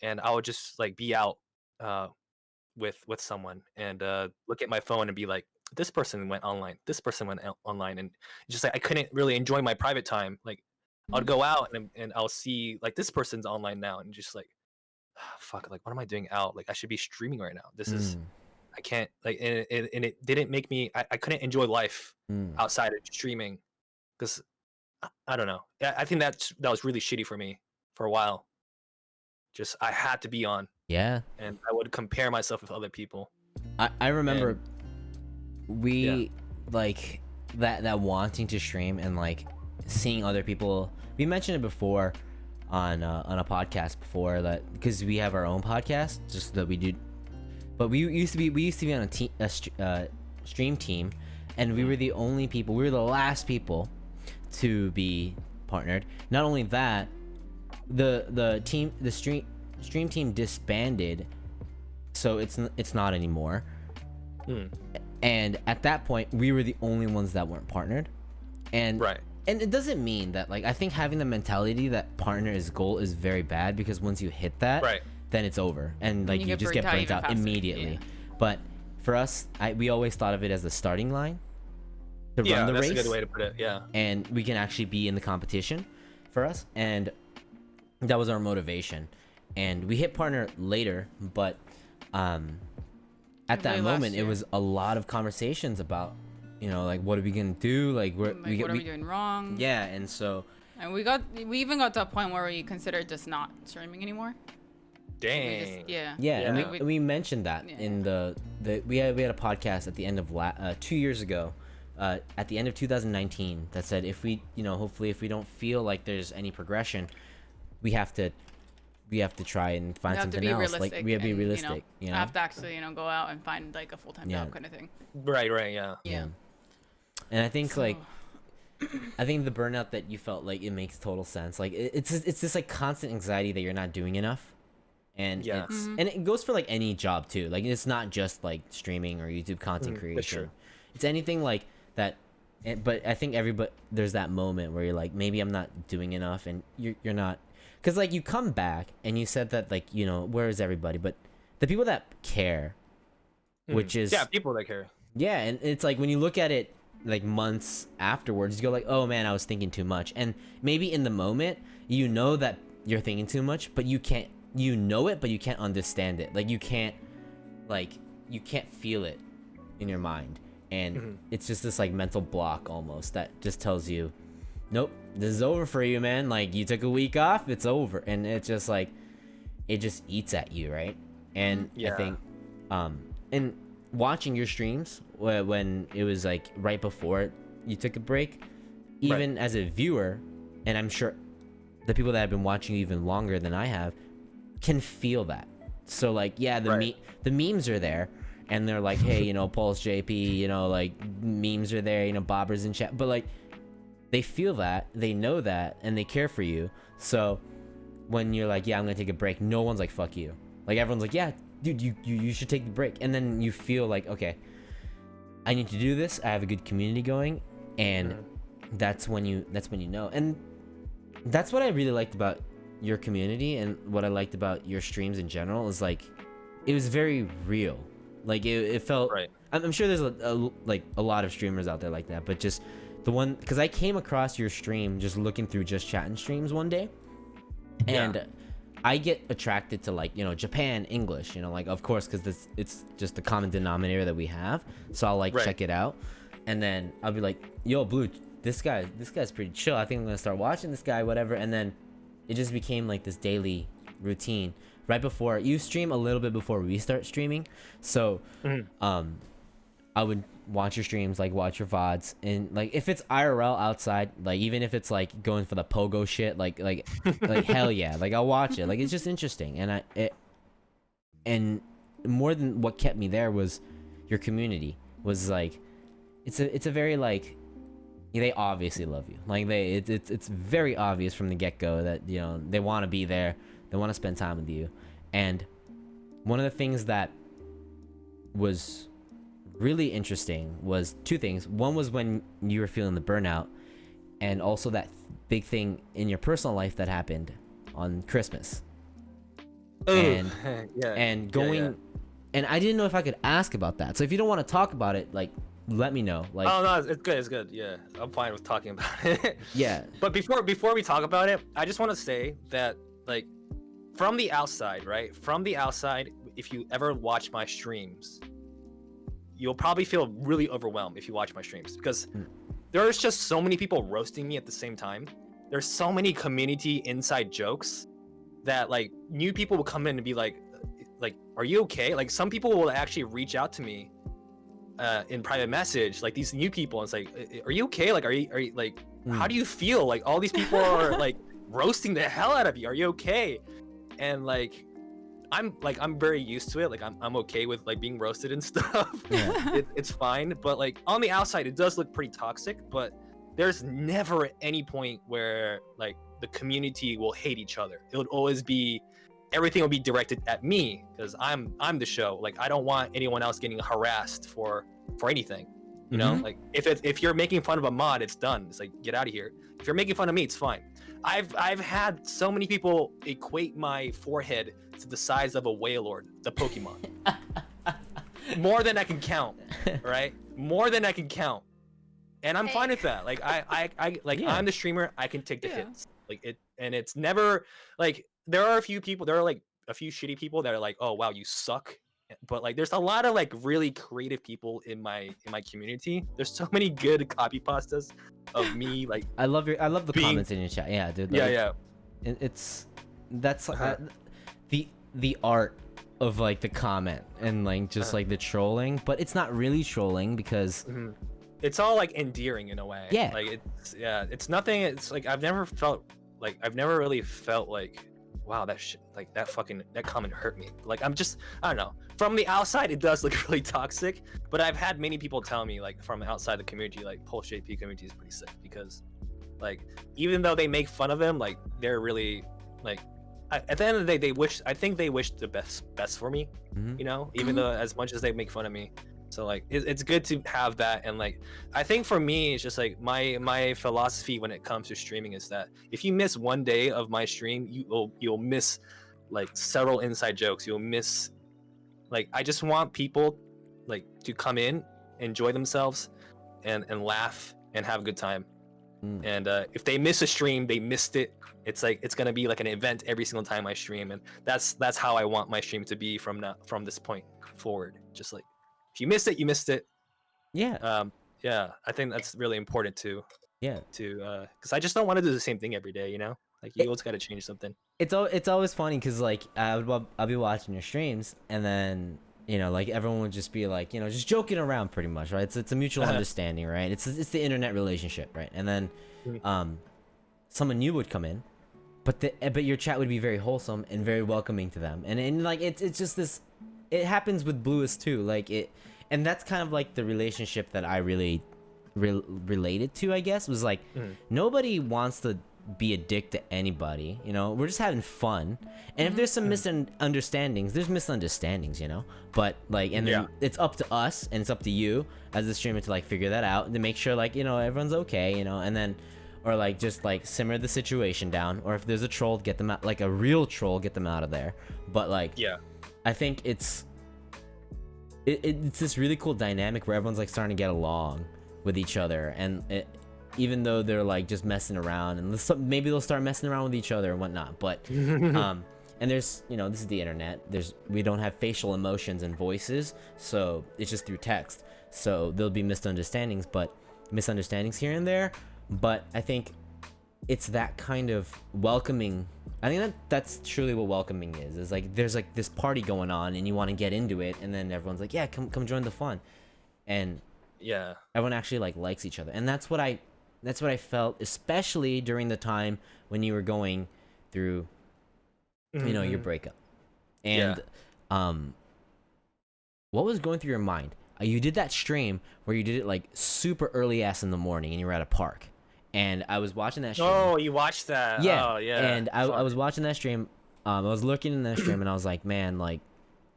and I would just like be out with someone and look at my phone and be like, this person went online, this person went online, and just like I couldn't really enjoy my private time. Like I'd go out and I'll see like this person's online now, and just like, fuck, like what am I doing out? Like I should be streaming right now. I can't like, and it didn't make me. I couldn't enjoy life outside of streaming because I don't know. I think that was really shitty for me for a while. Just I had to be on, Yeah. and I would compare myself with other people. I remember Yeah. like that wanting to stream and like seeing other people. We mentioned it before on a podcast before, that because we have our own podcast just that we do, but we used to be on a stream team, and we were the only people, we were the last people to be partnered. Not only that, the stream team disbanded, so it's not anymore. And at that point we were the only ones that weren't partnered, and Right. and it doesn't mean that, like, I think having the mentality that partner is goal is very bad, because once you hit that, Right. then it's over, and like you you get just burnt get out burnt even out faster. immediately. Yeah. But for us, we always thought of it as the starting line to Yeah, run the that's race, a good way to put it. Yeah. and we can actually be in the competition for us, and that was our motivation. And we hit partner later, but at that Really last moment it year. was a lot of conversations about, like, what are we gonna do, like Like, what are we doing wrong? yeah. And so And we even got to a point where we considered just not streaming anymore. We Dang. just, yeah. yeah, and Like, we mentioned that Yeah. in the we had a podcast at the end of 2 years ago, at the end of 2019, that said, if we, hopefully if we don't feel like there's any progression, we have to try and find you have to something be else. realistic. Like, we have to be and, realistic, have to actually, go out and find like a full-time Yeah. job kind of thing. Right. Yeah. Yeah. And I think So- like I think the burnout that you felt, like, it makes total sense. Like, it's this like constant anxiety that you're not doing enough, and Yeah. it's and it goes for like any job too. Like, it's not just like streaming or YouTube content creation. that's true. It's anything like that. But I think everybody, there's that moment where you're like, maybe I'm not doing enough, and you're not, because like you come back and you said that, like, where is everybody? But the people that care, which is people that care. yeah, and it's like when you look at it like months afterwards, you go like, oh man, I was thinking too much. And maybe in the moment you know that you're thinking too much, but you can't, but you can't understand it. Like, you can't feel it in your mind, and it's just this like mental block almost that just tells you, nope, this is over for you, man. Like, you took a week off, it's over. And it's just like, it just eats at you, right? And I Yeah. think and watching your streams when it was like right before you took a break, even as a viewer, and I'm sure the people that have been watching you even longer than I have can feel that. So like, yeah, the memes are there, and they're like, hey, PulseJP, like, memes are there, bobbers in chat, but like, they feel that, they know that, and they care for you. So when you're like, yeah, I'm gonna take a break, no one's like, fuck you. Like, everyone's like, yeah, dude, you should take the break. And then you feel like, okay, I need to do this, I have a good community going, and that's when you know. And that's what I really liked about your community, and what I liked about your streams in general, is like, it was very real. Like, it felt Right. I'm sure there's a lot of streamers out there like that, but just the one, because I came across your stream just looking through Just Chatting streams one day, and Yeah. I get attracted to, like, Japan English, like, of course, because it's just the common denominator that we have. So I'll like Right. check it out, and then I'll be like, yo, Blue, this guy's pretty chill, I think I'm gonna start watching this guy, whatever. And then it just became like this daily routine. Right before you stream, a little bit before we start streaming, so I would watch your streams, like, watch your VODs, and like, if it's IRL outside, like, even if it's like going for the pogo shit, like hell yeah, like, I'll watch it. Like, it's just interesting. And more than what kept me there was your community. Was like, it's a very, like, they obviously love you. Like, it's very obvious from the get-go that, they want to be there, they want to spend time with you. And one of the things that was really interesting was two things. One was when you were feeling the burnout, and also that big thing in your personal life that happened on Christmas. And Yeah. and going Yeah. and I didn't know if I could ask about that. So if you don't want to talk about it, like, let me know. Like, Oh no, it's good. Yeah, I'm fine with talking about it. yeah. But before we talk about it, I just want to say that, like, from the outside, right? From the outside, if you ever watch my streams, you'll probably feel really overwhelmed if you watch my streams, because there's just so many people roasting me at the same time. There's so many community inside jokes that like new people will come in and be like, are you okay? Like some people will actually reach out to me in private message, like these new people, and it's like, are you okay? Like, are you like, how do you feel? Like all these people are like roasting the hell out of you. Are you okay? And like, I'm very used to it. Like I'm okay with like being roasted and stuff. Yeah. It's fine. But like on the outside, it does look pretty toxic. But there's never any point where like the community will hate each other. It would always be, everything will be directed at me because I'm the show. Like I don't want anyone else getting harassed for anything. You know, like if you're making fun of a mod, it's done. It's like, get out of here. If you're making fun of me, it's fine. I've had so many people equate my forehead to the size of a Wailord, the Pokemon. More than I can count, right? More than I can count. And I'm fine with that. Like I I'm the streamer, I can take the hits. Like it, and it's never like, there are a few people, there are like a few shitty people that are like, oh wow, you suck. But like there's a lot of like really creative people in my community. There's so many good copy pastas of me like I love the being... comments in your chat. Yeah, dude. Yeah, like, yeah. That's the art of like the comment and like just like the trolling, but it's not really trolling because it's all like endearing in a way. Yeah. Like it's nothing. It's like I've never really felt like, wow, that shit, like that comment hurt me. Like I don't know. From the outside, it does look really toxic, but I've had many people tell me like from outside the community, like PulseJP community is pretty sick because like even though they make fun of him, like they're really like at the end of the day, I think they wish the best for me, you know, even though as much as they make fun of me. So like it's good to have that. And like I think for me, it's just like my philosophy when it comes to streaming is that if you miss one day of my stream, you'll miss like several inside jokes. You'll miss, like, I just want people like to come in, enjoy themselves, and laugh and have a good time. And if they miss a stream, they missed it. It's like it's gonna be like an event every single time I stream, and that's how I want my stream to be from this point forward. Just like, if you missed it, you missed it. yeah. Yeah, I think that's really important too. Yeah. Because I just don't want to do the same thing every day, you know? Like you always got to change something. It's always funny because like I'll be watching your streams and then you know like everyone would just be like, you know, just joking around pretty much, right? It's a mutual understanding, right? It's the internet relationship, right? And then someone new would come in, but your chat would be very wholesome and very welcoming to them, and like it's just this. It happens with Blluist too, like it, and that's kind of like the relationship that I really related to, I guess, was like nobody wants to be a dick to anybody, you know. We're just having fun, and if there's some misunderstandings, there's misunderstandings, you know. But like, and then it's up to us and it's up to you as the streamer to like figure that out and to make sure like, you know, everyone's okay, you know, and then or like just like simmer the situation down, or if there's a troll, get them out, like a real troll, get them out of there. But like I think it's this really cool dynamic where everyone's like starting to get along with each other, and even though they're like just messing around, and maybe they'll start messing around with each other and whatnot, but and there's, you know, this is the internet, we don't have facial emotions and voices, so it's just through text, so there'll be misunderstandings here and there, but I think it's that kind of welcoming. I think that's truly what welcoming is like there's like this party going on and you want to get into it, and then everyone's like, yeah, come join the fun, and everyone actually like likes each other. And that's what I felt, especially during the time when you were going through you know, your breakup. And what was going through your mind? You did that stream where you did it like super early ass in the morning and you were at a park. And I was watching that stream. Oh, you watched that? Yeah. Oh, yeah. And I was watching that stream. I was looking in that stream and I was like, man, like,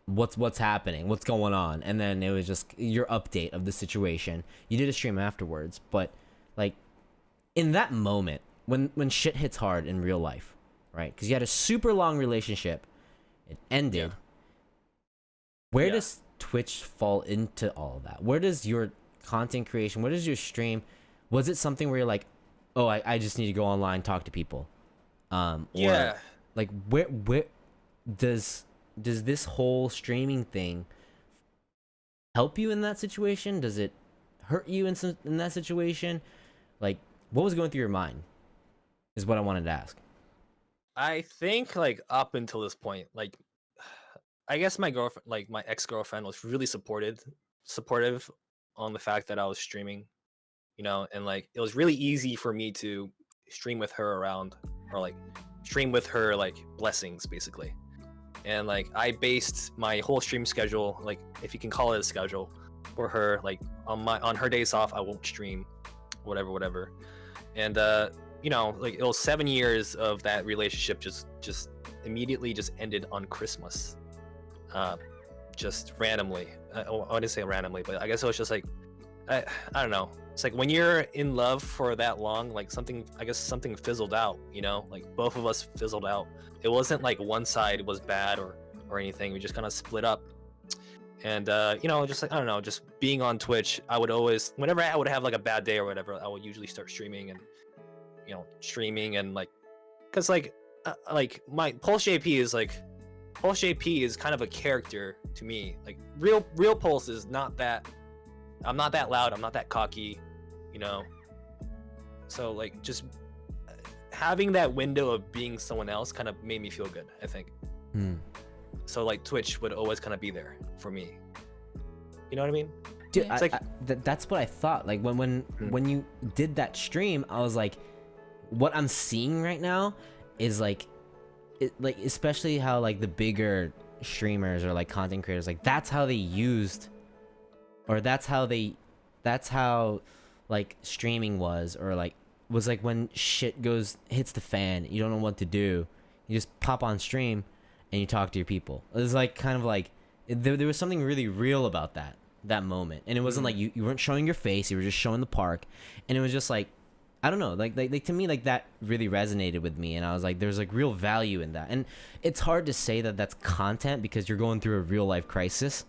what's happening? What's going on? And then it was just your update of the situation. You did a stream afterwards, but like in that moment when shit hits hard in real life, right? Because you had a super long relationship, it ended. Where does Twitch fall into all of that? Where does your content creation? Where does your stream? Was it something where you're like, oh, I just need to go online, talk to people, or like where does this whole streaming thing help you in that situation? Does it hurt you in that situation? Like, what was going through your mind is what I wanted to ask. I think like up until this point, like I guess my girlfriend, like my ex-girlfriend, was really supportive on the fact that I was streaming, and like it was really easy for me to stream with her around, or like stream with her like blessings basically. And like I based my whole stream schedule, like if you can call it a schedule, for her, like on her days off I won't stream, whatever. And like it was 7 years of that relationship just immediately just ended on Christmas, just randomly. I wouldn't say randomly, but I guess it was just like I don't know. It's like when you're in love for that long, like something fizzled out, like both of us fizzled out. It wasn't like one side was bad or anything. We just kind of split up. And just like I don't know, just being on Twitch, I would always, whenever I would have like a bad day or whatever, I would usually start streaming and like, because like my PulseJP is kind of a character to me. Like real Pulse is not that. I'm not that loud. I'm not that cocky, So like just having that window of being someone else kind of made me feel good, I think. So like Twitch would always kind of be there for me. You know what I mean? Dude, it's that's what I thought. Like when you did that stream, I was like, what I'm seeing right now is like, especially how like the bigger streamers or like content creators, like that's how like streaming was, or like was like when shit hits the fan, you don't know what to do, you just pop on stream and you talk to your people. It was like kind of like there was something really real about that moment, and it wasn't like you weren't showing your face, you were just showing the park, and it was just like, I don't know, like to me, like that really resonated with me, and I was like, there's like real value in that. And it's hard to say that that's content because you're going through a real life crisis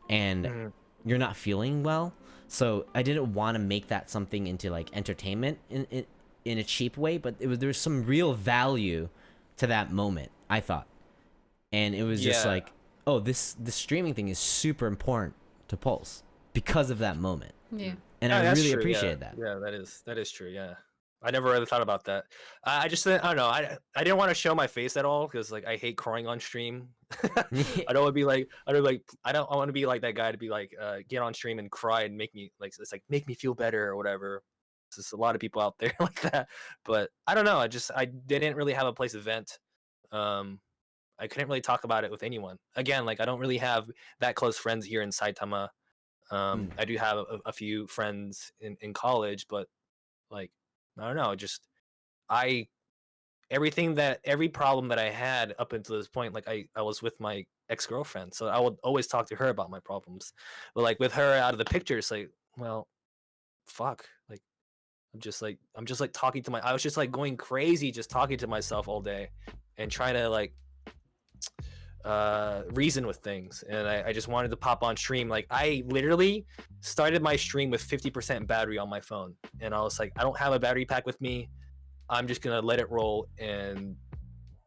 and you're not feeling well. So I didn't want to make that something into like entertainment in a cheap way, but there was some real value to that moment, I thought. And it was just like, oh, this streaming thing is super important to Pulse because of that moment. Yeah. And I really appreciate that. Yeah, that is true. Yeah, I never really thought about that. I just I don't know. I didn't want to show my face at all because like I hate crying on stream. I don't want to be like I want to be like that guy to be like get on stream and cry and make me like, it's like make me feel better or whatever. There's a lot of people out there like that, but I don't know. I didn't really have a place to vent. I couldn't really talk about it with anyone. Again, like I don't really have that close friends here in Saitama. I do have a few friends in college, but like I don't know, just every problem that I had up until this point, like I was with my ex-girlfriend, so I would always talk to her about my problems. But like with her out of the picture, it's like, well, fuck, like I'm just like talking to I was just like going crazy, just talking to myself all day and trying to like reason with things, and I just wanted to pop on stream. Like I literally started my stream with 50% battery on my phone, and I was like, I don't have a battery pack with me, I'm just gonna let it roll and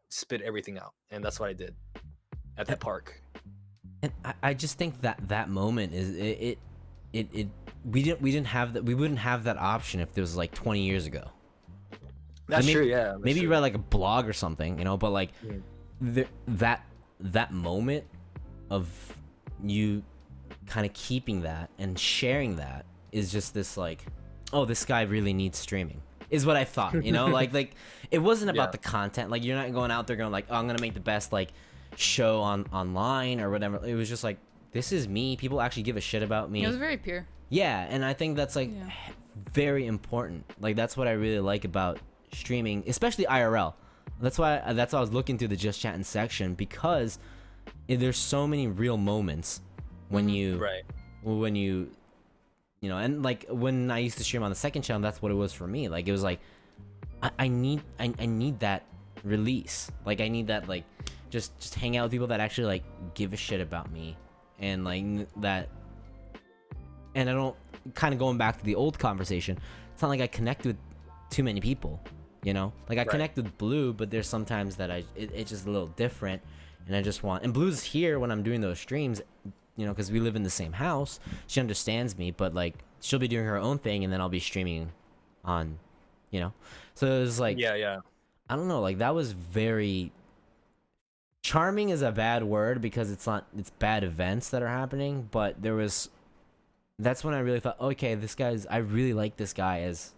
spit everything out. And that's what I did at that park. And I just think that moment is we wouldn't have that option if it was like 20 years ago. That's maybe, true, yeah. Maybe you read like a blog or something, but like that moment of you kind of keeping that and sharing that is just this like, oh, this guy really needs streaming, is what I thought. Like it wasn't about the content. Like you're not going out there going like, oh, I'm gonna make the best like show online or whatever. It was just like, this is me. People actually give a shit about me. It was very pure. Yeah, and I think that's like very important. Like that's what I really like about streaming, especially IRL. That's why I was looking through the Just Chatting section, because there's so many real moments when you and like when I used to stream on the second channel, that's what it was for me. Like it was like I need that release. Like I need that, like just hang out with people that actually like give a shit about me, and like that. And I don't, kind of going back to the old conversation, it's not like I connect with too many people. Like I connect with Blue, but there's sometimes that it's just a little different, and I just want, and Blue's here when I'm doing those streams, you know, because we live in the same house, she understands me, but like she'll be doing her own thing and then I'll be streaming on, you know. So it was like, Yeah. I don't know, like that was very charming is a bad word because it's bad events that are happening, but that's when I really thought, okay, I really like this guy as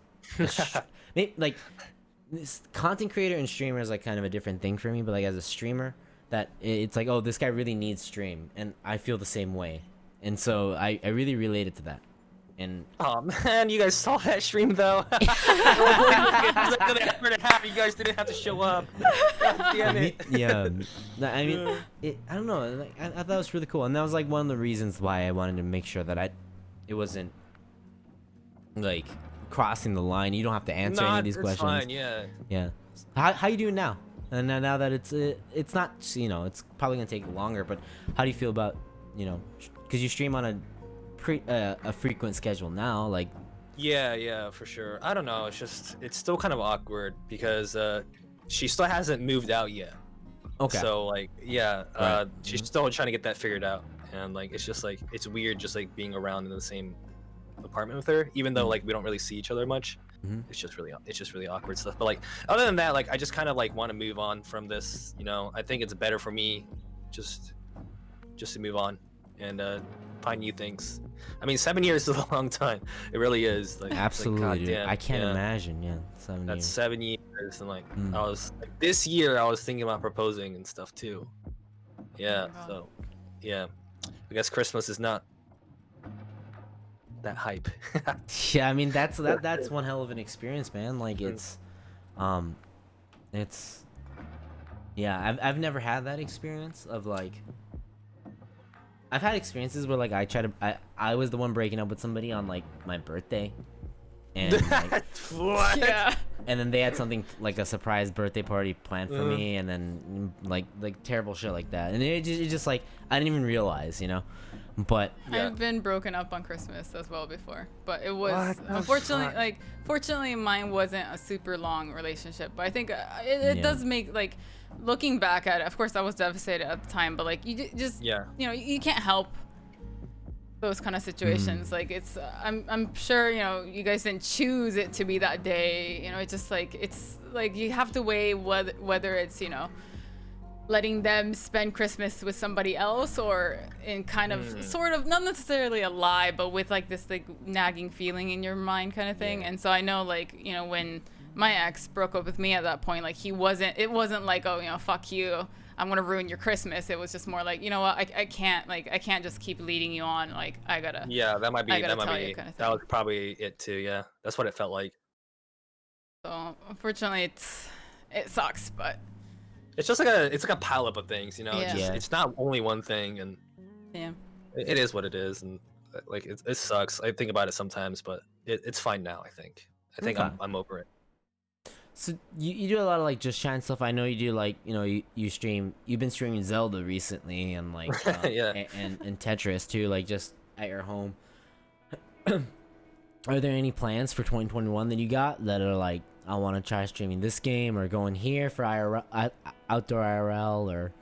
like this content creator and streamer is like kind of a different thing for me, but like as a streamer, that it's like, oh, this guy really needs stream, and I feel the same way, and so I really related to that. And oh man, you guys saw that stream though. You guys didn't have to show up. God damn it. yeah, I mean, I don't know. Like, I thought it was really cool, and that was like one of the reasons why I wanted to make sure that it wasn't like crossing the line. You don't have to answer any of these questions. Fine, yeah. Yeah. How you doing now? And now that it's not, you know, it's probably gonna take longer, but how do you feel about, you know, because you stream on a frequent schedule now, like. Yeah, for sure. I don't know. It's still kind of awkward because she still hasn't moved out yet. Okay. So like, yeah, Right. She's still trying to get that figured out, and like, it's just like it's weird, just like being around in the same apartment with her, even though like we don't really see each other much. It's just really awkward stuff. But like, other than that, like, I just kind of like want to move on from this. You know, I think it's better for me just to move on and find new things. I mean, 7 years is a long time. It really is. Like, Absolutely, like, dude. goddamn, I can't yeah. imagine. Yeah, 7 That's years. 7 years, and like I was like, this year I was thinking about proposing and stuff too. Yeah, God. so yeah, I guess Christmas is not that hype. Yeah, I mean that's one hell of an experience, man. Like it's yeah, I've never had that experience of like. I've had experiences where like I was the one breaking up with somebody on like my birthday, and like, What? Yeah. and then they had something like a surprise birthday party planned for me, and then like terrible shit like that, and it just like I didn't even realize, you know. But Yeah. I've been broken up on Christmas as well before, but it was What the unfortunately fuck? fortunately mine wasn't a super long relationship. But I think it Yeah. does make like looking back at it. Of course, I was devastated at the time, but like just Yeah. you know you can't help those kind of situations. Like it's I'm sure you know you guys didn't choose it to be that day. You know it's like you have to weigh whether it's you know letting them spend Christmas with somebody else or in kind of sort of not necessarily a lie, but with like this like nagging feeling in your mind kind of thing. Yeah. And so I know like you know when my ex broke up with me at that point, like it wasn't like, oh, you know, fuck you, I'm gonna ruin your Christmas. It was just more like, you know what, I can't just keep leading you on. Like I gotta. Yeah, that might be I gotta tell you kind of that thing. was probably it too. Yeah, that's what it felt like. So unfortunately, it sucks, but It's just like a pileup of things, you know. Yeah. Yeah. It's not only one thing, and yeah. it is what it is, and like it sucks. I think about it sometimes, but it's fine now. I think Okay. I'm over it. so you do a lot of like just chatting stuff. I know you do like, you know, you've been streaming Zelda recently and like Yeah. and Tetris too, like just at your home. Are there any plans for 2021 that you got that are like, I want to try streaming this game or going here for IRL, outdoor IRL, or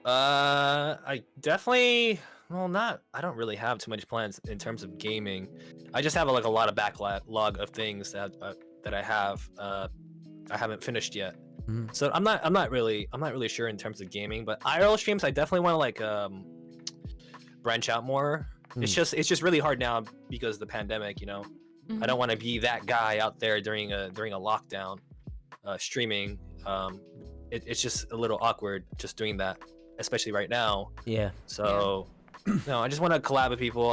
I definitely, well, not. I don't really have too much plans in terms of gaming. I just have like a lot of backlog of things that I have. I haven't finished yet. Mhm. So I'm not really sure in terms of gaming, but IRL streams I definitely want to like branch out more. It's just really hard now because of the pandemic, you know. I don't want to be that guy out there during a lockdown streaming. It's just a little awkward just doing that, especially right now. yeah. So no, I just want to collab with people.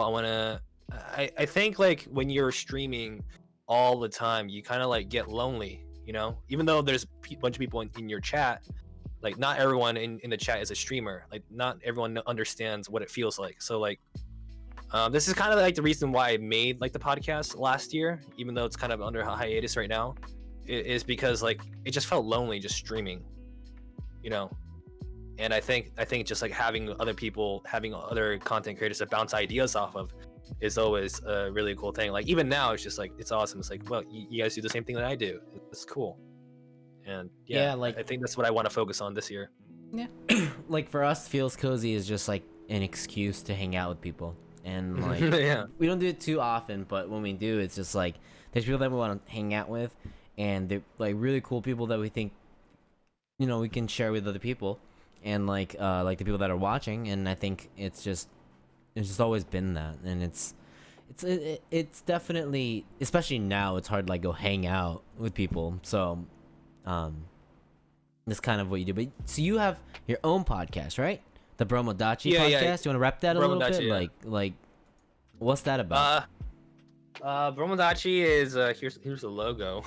I think like when you're streaming all the time, you kind of like get lonely, you know, even though there's a bunch of people in your chat. Like not everyone in the chat is a streamer. Like not everyone understands what it feels like. So like this is kind of like the reason why I made like the podcast last year, even though it's kind of under a hiatus right now, is because like it just felt lonely just streaming, you know. And I think just like having other content creators to bounce ideas off of is always a really cool thing. Like even now, it's just like it's awesome. It's like, well, you guys do the same thing that I do. It's cool. And yeah, Yeah, like- I think that's what I want to focus on this year. Yeah. Like for us, Feels Cozy is just like an excuse to hang out with people. And like Yeah. we don't do it too often, but when we do, it's just like there's people that we want to hang out with, and they're like really cool people that we think, you know, we can share with other people, and like the people that are watching. And I think it's just always been that. And it's definitely, especially now, it's hard to like go hang out with people. So that's kind of what you do. But so you have your own podcast, right? The Bromodachi Yeah, podcast. yeah. You want to rep that a little bit? Bromodachi, yeah. Like what's that about? Bromodachi is here's the logo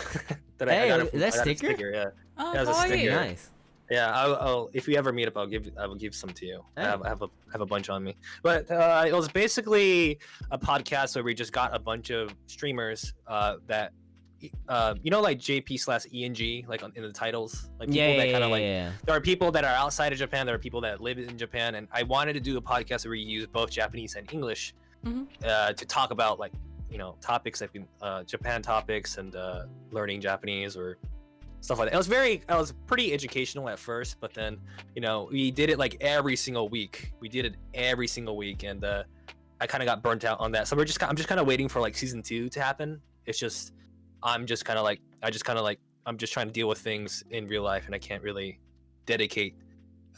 that Hey, I got. is that I got a sticker? Yeah. Oh, Yeah, it's a kawaii. sticker. Nice. Yeah, I'll if we ever meet up, I will give some to you. Hey. I have a bunch on me. But it was basically a podcast where we just got a bunch of streamers that you know, like JP/ENG, like in the titles, like people that kind of like. Yeah. There are people that are outside of Japan. There are people that live in Japan, and I wanted to do a podcast where we use both Japanese and English to talk about, like, you know, topics like Japan topics and learning Japanese or stuff like that. It was pretty educational at first, but then, you know, we did it like every single week. And I kind of got burnt out on that. So I'm just kind of waiting for like season 2 to happen. It's just I'm just trying to deal with things in real life, and I can't really dedicate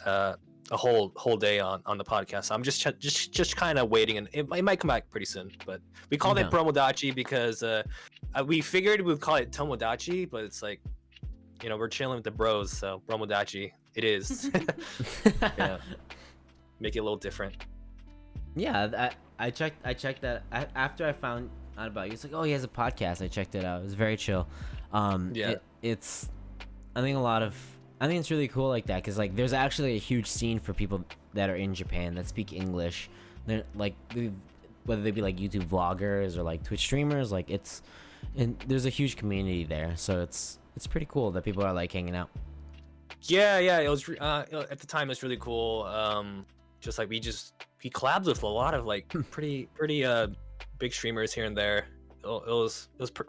a whole day on the podcast. So I'm just kind of waiting, and it might come back pretty soon. But we called it Bromodachi because we figured we'd call it Tomodachi, but it's like, you know, we're chilling with the bros, so Bromodachi it is. Yeah, make it a little different. Yeah, I checked that after I found out about you. It's like, oh, he has a podcast. I checked it out. It was very chill. Yeah. It's I think it's really cool like that, because like there's actually a huge scene for people that are in Japan that speak English. They're like, whether they be like YouTube vloggers or like Twitch streamers, like and there's a huge community there. So it's pretty cool that people are like hanging out. Yeah, it was at the time it was really cool. Just like we collabed with a lot of like pretty big streamers here and there. It was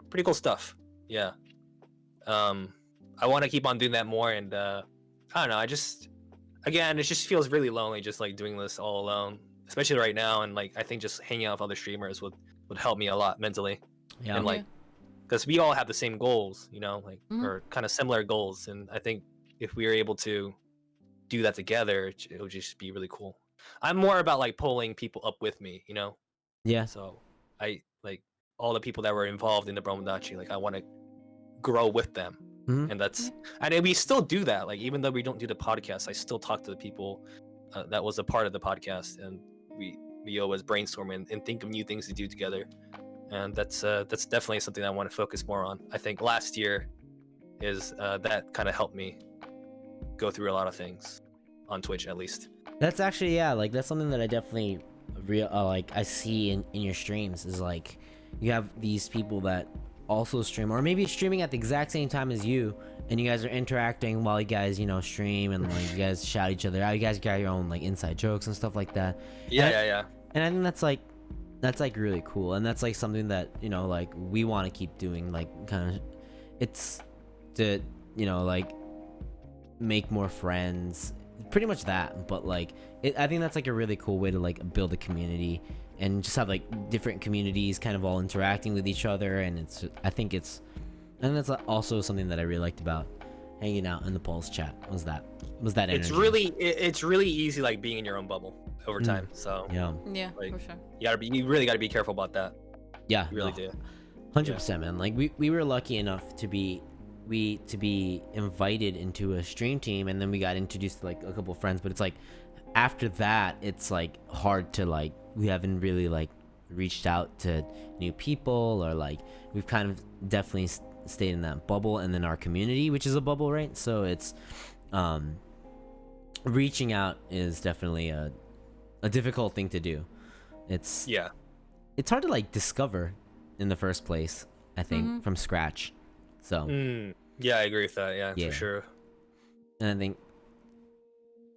pretty cool stuff. Yeah. I want to keep on doing that more, and I don't know, it just feels really lonely just like doing this all alone, especially right now. And like I think just hanging out with other streamers would help me a lot mentally. Yeah. And like, because we all have the same goals, you know, like or kind of similar goals, and I think if we were able to do that together, it would just be really cool. I'm more about like pulling people up with me, you know. Yeah. So I like all the people that were involved in the Bromodachi, like I want to grow with them. And and we still do that. Like, even though we don't do the podcast, I still talk to the people that was a part of the podcast, and we always brainstorm and think of new things to do together. And that's definitely something I want to focus more on. I think last year is that kind of helped me go through a lot of things on Twitch, at least. That's actually, yeah, like that's something that I definitely like I see in your streams, is like you have these people that also stream, or maybe streaming at the exact same time as you, and you guys are interacting while you guys, you know, stream, and like you guys shout each other out. You guys got your own like inside jokes and stuff like that. Yeah. And I think that's like really cool, and that's like something that, you know, like we want to keep doing, like kind of it's to, you know, like make more friends, pretty much that. But like I think that's like a really cool way to like build a community and just have like different communities kind of all interacting with each other. And I think that's also something that I really liked about hanging out in the Pulse chat was that energy. It's really easy like being in your own bubble over time. So yeah, for sure. You really gotta be careful about that. Yeah, you really do. 100%, man. Like we were lucky enough to be invited into a stream team, and then we got introduced to like a couple of friends. But it's like after that, it's like hard to like, we haven't really like reached out to new people, or like we've kind of definitely stayed in that bubble, and then our community, which is a bubble, right? So it's reaching out is definitely a difficult thing to do. It's hard to like discover in the first place, I think, from scratch. So yeah, I agree with that. Yeah, for sure. And I think,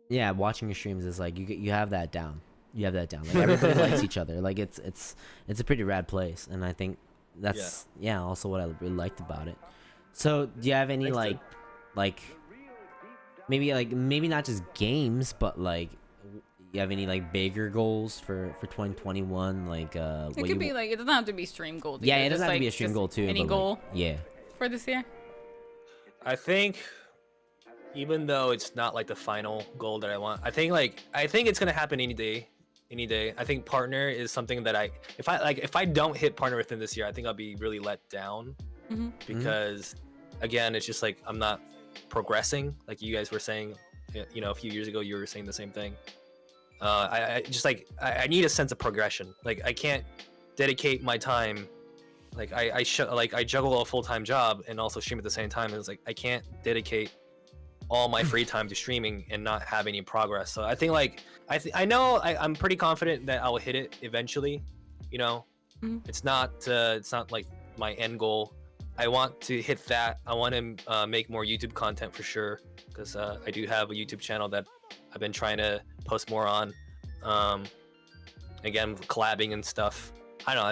yeah, watching your streams is like you have that down. You have that down. Like everybody likes each other. Like it's a pretty rad place, and I think that's also what I really liked about it. So do you have any maybe not just games, but like you have any like bigger goals for 2021? Like It what could be like, it doesn't have to be stream goal. Yeah, either, it doesn't just, have to like, be a stream just goal too. Any but, goal like, yeah. for this year? I think even though it's not like the final goal that I want, I think it's gonna happen any day. Any day. I think partner is something that if I don't hit partner within this year, I think I'll be really let down because again, it's just like I'm not progressing. Like you guys were saying, you know, a few years ago, you were saying the same thing. I just like I need a sense of progression. Like I can't dedicate my time. Like I juggle a full-time job and also stream at the same time. And it's like I can't dedicate all my free time to streaming and not have any progress. So I think like I know I'm pretty confident that I will hit it eventually. You know, it's not like my end goal. I want to hit that. I want to make more YouTube content for sure because I do have a YouTube channel that I've been trying to post more on. Again, collabing and stuff. I don't know.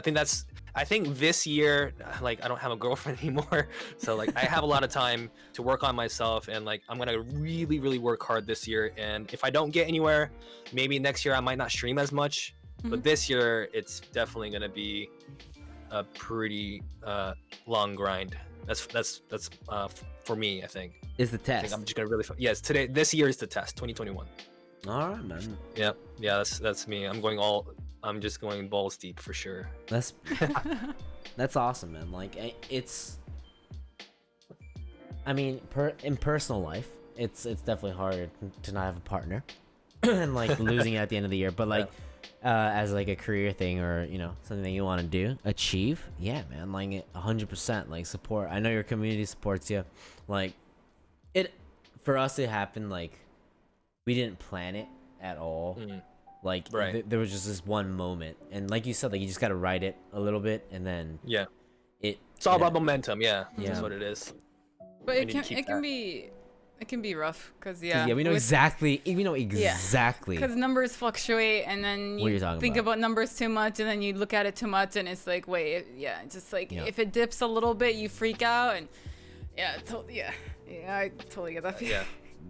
I think this year, like I don't have a girlfriend anymore, so like I have a lot of time to work on myself, and like I'm gonna really, really work hard this year. And if I don't get anywhere, maybe next year I might not stream as much. But this year, it's definitely gonna be a pretty long grind. That's for me. I think. Is the I test? think I'm just gonna really. Yes, this year is the test. 2021. All right, man. Yep. Yeah, that's me. I'm just going balls deep for sure. That's awesome, man. Like it's, I mean, in personal life, it's definitely hard to not have a partner and like losing it at the end of the year. But like, as like a career thing or you know something that you want to achieve, yeah, man. Like 100%, like support. I know your community supports you. Like it for us, it happened like we didn't plan it at all. Like right. There was just this one moment, and like you said, like you just gotta write it a little bit, and then it's all about momentum. Yeah, Yeah. that's what it is. But I it need to keep can that. be rough because we know exactly. because numbers fluctuate, and then What you you're talking think about. about numbers too much, and then you look at it too much, and it's like just like Yeah. if it dips a little bit, you freak out, and I totally get that feeling. Yeah.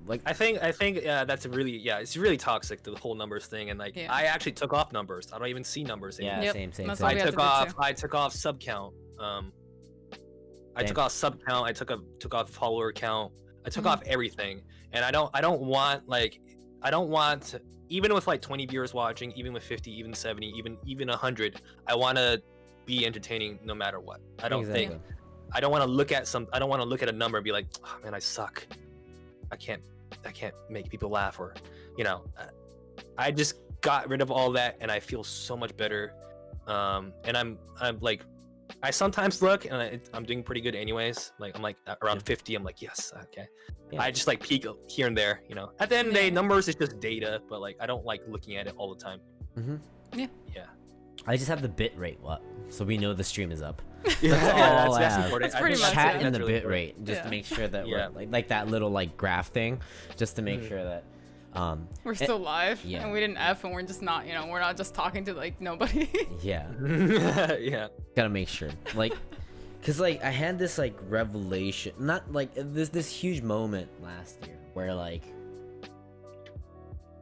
Like I think that's it's really toxic, the whole numbers thing. And like I actually took off numbers. I don't even see numbers anymore. yeah, Yep. same. That's same. why we have to do too. I took off sub count. I took off sub count. I took off follower count. I took off everything. And I don't want even with like 20 viewers watching, even with 50, even 70, even 100, I want to be entertaining no matter what. I don't want to look at a number and be like, oh man, I suck. I can't make people laugh, or you know, I just got rid of all that and I feel so much better. And I'm like, I sometimes look and I'm doing pretty good anyways. Like I'm like around 50. I'm like, yes, okay. Yeah. I just like peek here and there, you know. At the end of the day, numbers is just data, but like I don't like looking at it all the time. Yeah. I just have the bit rate up, so we know the stream is up. Yeah, all I that's have. important. That's pretty much Chat it. and the That's really bit rate, just to make sure that Yeah. we're like that little like graph thing, just to make sure that We're still live, yeah. and we didn't F, and we're just not, we're not just talking to like nobody. yeah, Yeah. gotta make sure like. Cause like I had this like revelation, not like this huge moment last year where like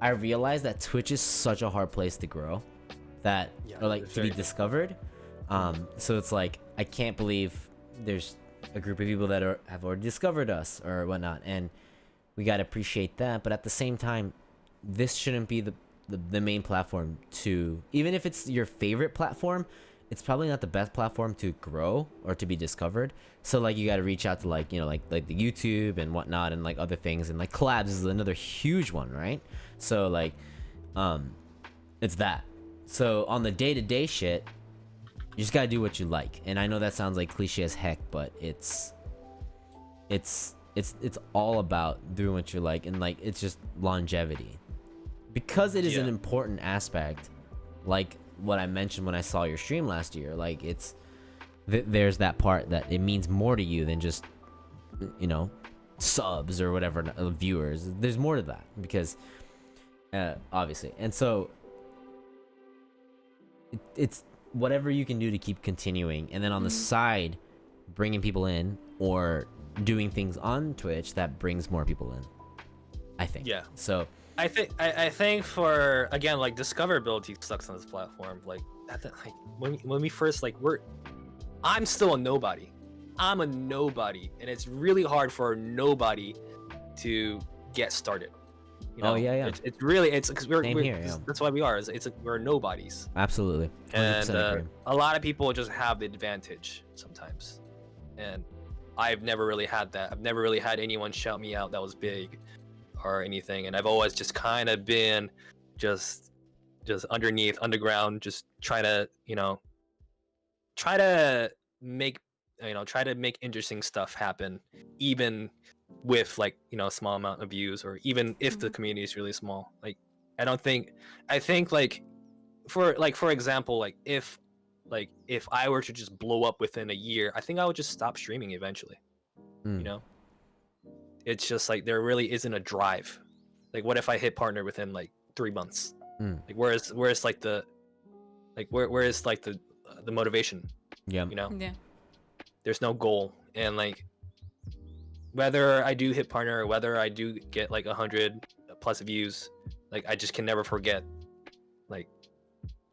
I realized that Twitch is such a hard place to grow, that or like it's to be very discovered. So it's like I can't believe there's a group of people that have already discovered us or whatnot, and we gotta appreciate that. But at the same time, this shouldn't be the main platform to, even if it's your favorite platform, it's probably not the best platform to grow or to be discovered. So like you got to reach out to like, you know, like the YouTube and whatnot, and like other things, and like collabs is another huge one, right? So like it's that. So on the day-to-day shit, you just got to do what you like. And I know that sounds like cliche as heck, but it's all about doing what you like, and like it's just longevity, because it is an important aspect. Like what I mentioned when I saw your stream last year, like it's there's that part that it means more to you than just, you know, subs or whatever, viewers. There's more to that, because obviously, and so it's whatever you can do to keep continuing, and then on the side bringing people in or doing things on Twitch that brings more people in, I think. Yeah. So I think for again like discoverability sucks on this platform. Like when we first I'm still a nobody. I'm a nobody, and it's really hard for a nobody to get started. You know? Oh yeah. It's really because we're here, yeah. that's why we are. We're nobodies. Absolutely. 100% And agree. a lot of people just have the advantage sometimes, and I've never really had that. I've never really had anyone shout me out that was big or anything, and I've always just kind of been just underground, just try to make interesting stuff happen, even with a small amount of views, or even if the community is really small. I think for example, if I were to just blow up within a year, I think I would just stop streaming eventually. It's just there really isn't a drive. What if I hit partner within 3 months? Where's the motivation? Yeah. Yeah. There's no goal, and whether I do hit partner or whether I do get 100 plus views, I just can never forget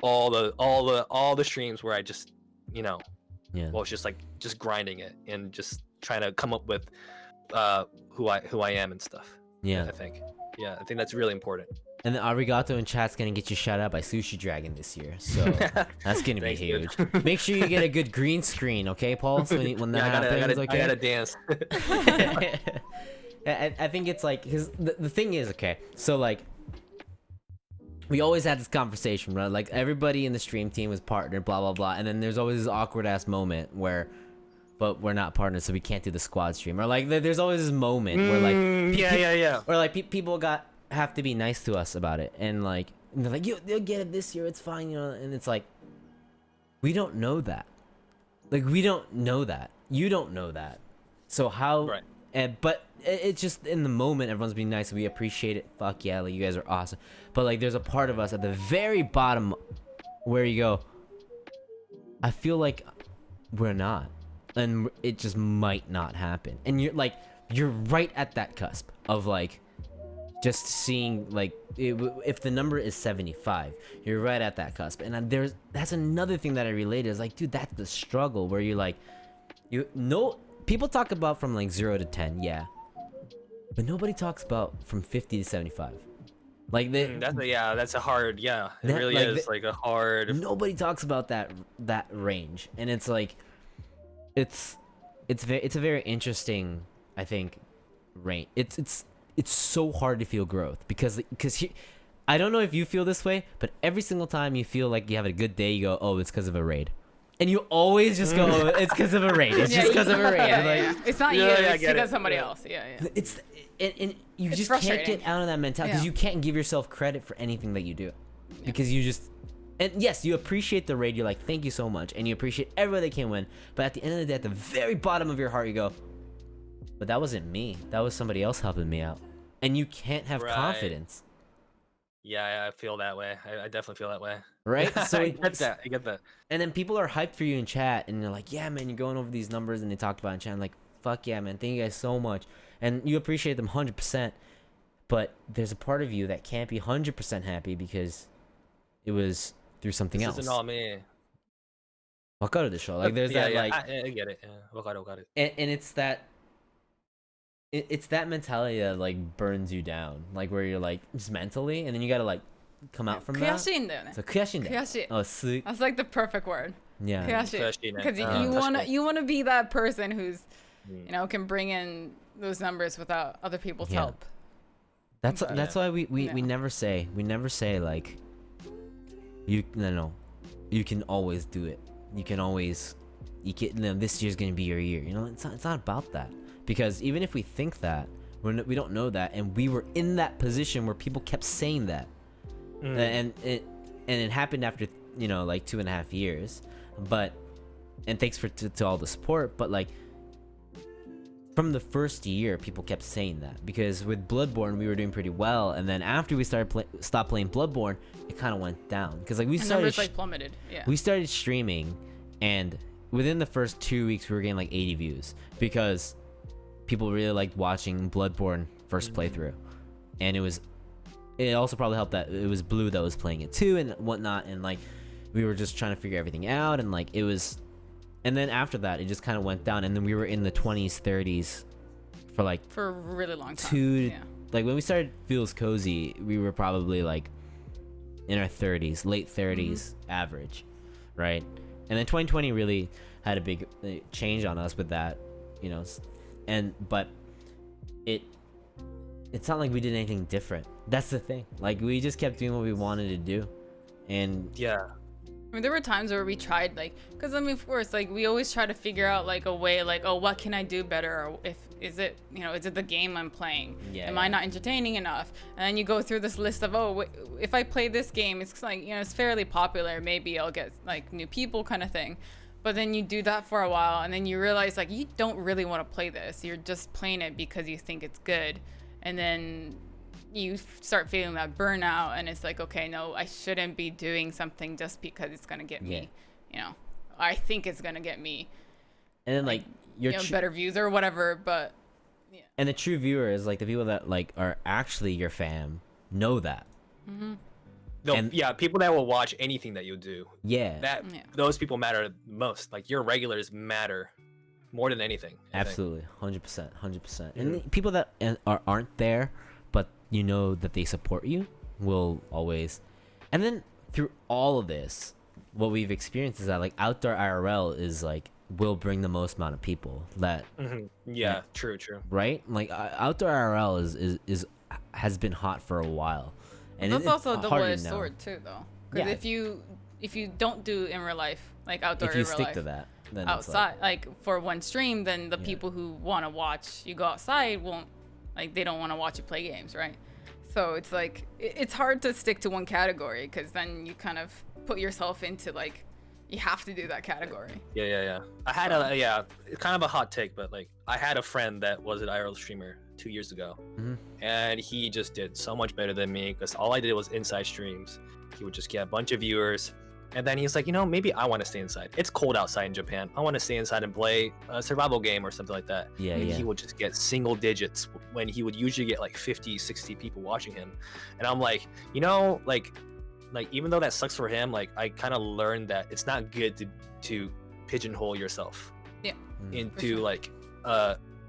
all the streams where I just well, it's just grinding it and just trying to come up with who I am and stuff. I think that's really important. And the arigato in chat's gonna get you shout out by Sushi Dragon this year, so that's gonna be Thanks, huge. dude. Make sure you get a good green screen, okay, Paul? So when that happens, okay. I gotta dance. I think it's because the thing is, okay, so we always had this conversation, right? Everybody in the stream team was partnered, blah blah blah, and then there's always this awkward ass moment where, but we're not partners, so we can't do the squad stream, or there's always this moment where or people have to be nice to us about it, and they're you'll get it this year, it's fine, and it's we don't know that. We don't know that. You don't know that. So how? Right. But it's just in the moment, everyone's being nice, and we appreciate it. Fuck yeah, you guys are awesome. But there's a part of us at the very bottom where you go, I feel like we're not, and it just might not happen. And you're right at that cusp of just seeing if the number is 75, you're right at that cusp. And that's another thing that I related is dude, that's the struggle where people talk about from 0 to 10, yeah, but nobody talks about from 50 to 75. That's a hard, it really is a hard. Nobody talks about that range, and it's it's a very interesting, I think, range. It's so hard to feel growth because I don't know if you feel this way, but every single time you feel like you have a good day, you go, oh, it's because of a raid. And you always just go, oh, it's because of a raid. It's just because of a raid. It's not you, it's because somebody else. It's and you it's just can't get out of that mentality because you can't give yourself credit for anything that you do. Because you just, and yes, you appreciate the raid. You're like, thank you so much. And you appreciate everybody that can win. But at the end of the day, at the very bottom of your heart, you go, but that wasn't me. That was somebody else helping me out. And you can't have confidence. Yeah, I feel that way. I definitely feel that way. Right? So I get that. And then people are hyped for you in chat, and they're like, yeah, man, you're going over these numbers, and they talked about it in chat. I'm like, fuck yeah, man. Thank you guys so much. And you appreciate them 100%. But there's a part of you that can't be 100% happy because it was through something else. This isn't all me. わかるでしょ? There's that I get it. わかる. And it's that mentality that burns you down, where you're just mentally, and then you gotta come out from that. 悔しいんだよね。So 悔しいんだよ。悔しい。Oh, sweet. That's the perfect word. Yeah. 悔しい. Because you wanna be that person who's can bring in those numbers without other people's help. That's why we never say you can always do it. This year's gonna be your year. It's not about that. Because even if we think that, we don't know that, and we were in that position where people kept saying that, and it happened after 2.5 years, and thanks to all the support, but from the first year, people kept saying that because with Bloodborne we were doing pretty well, and then after we stopped playing Bloodborne, it kind of went down because we started plummeted. Yeah. We started streaming, and within the first 2 weeks we were getting 80 views because people really liked watching Bloodborne first playthrough, and it was it also probably helped that it was Blue that was playing it too and whatnot, and like we were just trying to figure everything out, and like it was, and then after that it just kind of went down, and then we were in the 20s 30s for a really long time. Yeah. Like when we started FeelsCozy, we were probably like in our 30s, late 30s average, right? And then 2020 really had a big change on us with that, you know, but it's not like we did anything different. That's the thing. Like we just kept doing what we wanted to do, and Yeah. I mean, there were times where we tried, like, because I mean, of course, like we always try to figure out like a way, like, oh, what can I do better, or is it the game I'm playing? Am I not entertaining enough? And then you go through this list of, oh, if I play this game, it's like, it's fairly popular, maybe I'll get like new people kind of thing. But then you do that for a while, and then you realize like you don't really want to play this. You're just playing it because you think it's good, and then you start feeling that burnout, and it's like, okay, no, I shouldn't be doing something just because it's gonna get me, I think it's gonna get me, and then like your better views or whatever. But and the true viewer is like the people that like are actually your fam know that. No, And- people that will watch anything that you do. Yeah, Those people matter most. Like your regulars matter more than anything. I think. absolutely, 100%. And the people that aren't there, but you know that they support you, will always. And then through all of this, what we've experienced is that like outdoor IRL is like will bring the most amount of people. That Yeah, true. right? Like outdoor IRL is has been hot for a while, and that's it's also a harder double-edged now. sword too, though. Because if you don't do in real life, like outdoor If you in real stick life, to that, then outside, like for one stream, then the people who want to watch you go outside won't, like, they don't want to watch you play games, right? So it's like it's hard to stick to one category, because then you kind of put yourself into like you have to do that category. Yeah. I had kind of a hot take, but like I had a friend that was an IRL streamer 2 years ago, and he just did so much better than me because all I did was inside streams. He would just get a bunch of viewers, and then he's like, maybe I want to stay inside. It's cold outside in Japan. I want to stay inside and play a survival game or something like that. Yeah, and yeah. he would just get single digits when he would usually get like 50, 60 people watching him. And I'm like, like even though that sucks for him, like I kind of learned that it's not good to pigeonhole yourself into like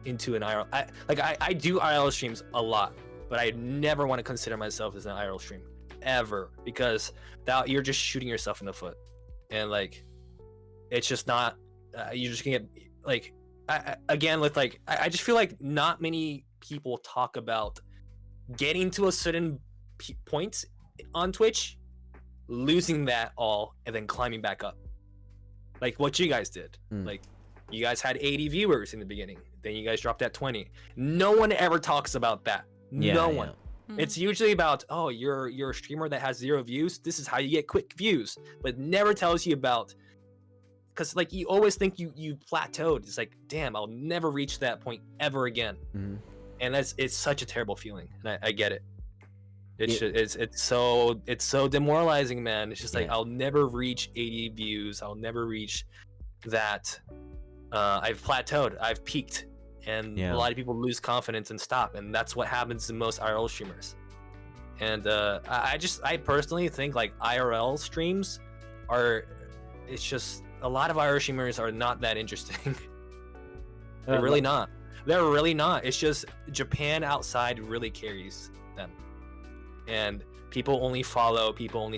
into an IRL. I do IRL streams a lot, but I never want to consider myself as an IRL stream ever, because that you're just shooting yourself in the foot, and like it's just not you're just gonna get like I just feel like not many people talk about getting to a certain point on Twitch, losing that all, and then climbing back up, like what you guys did. Like you guys had 80 viewers in the beginning, then you guys dropped at 20. No one ever talks about that. No one. It's usually about, oh, you're a streamer that has 0 views, this is how you get quick views, but never tells you about, because like you always think you plateaued. It's like, damn, I'll never reach that point ever again. And it's such a terrible feeling, and I get it. It's so demoralizing, man. It's just like I'll never reach 80 views, I'll never reach that. I've plateaued, I've peaked, and a lot of people lose confidence and stop, and that's what happens to most IRL streamers. And I personally think like IRL streams it's just a lot of IRL streamers are not that interesting. They're really not. It's just Japan outside really carries them, and people only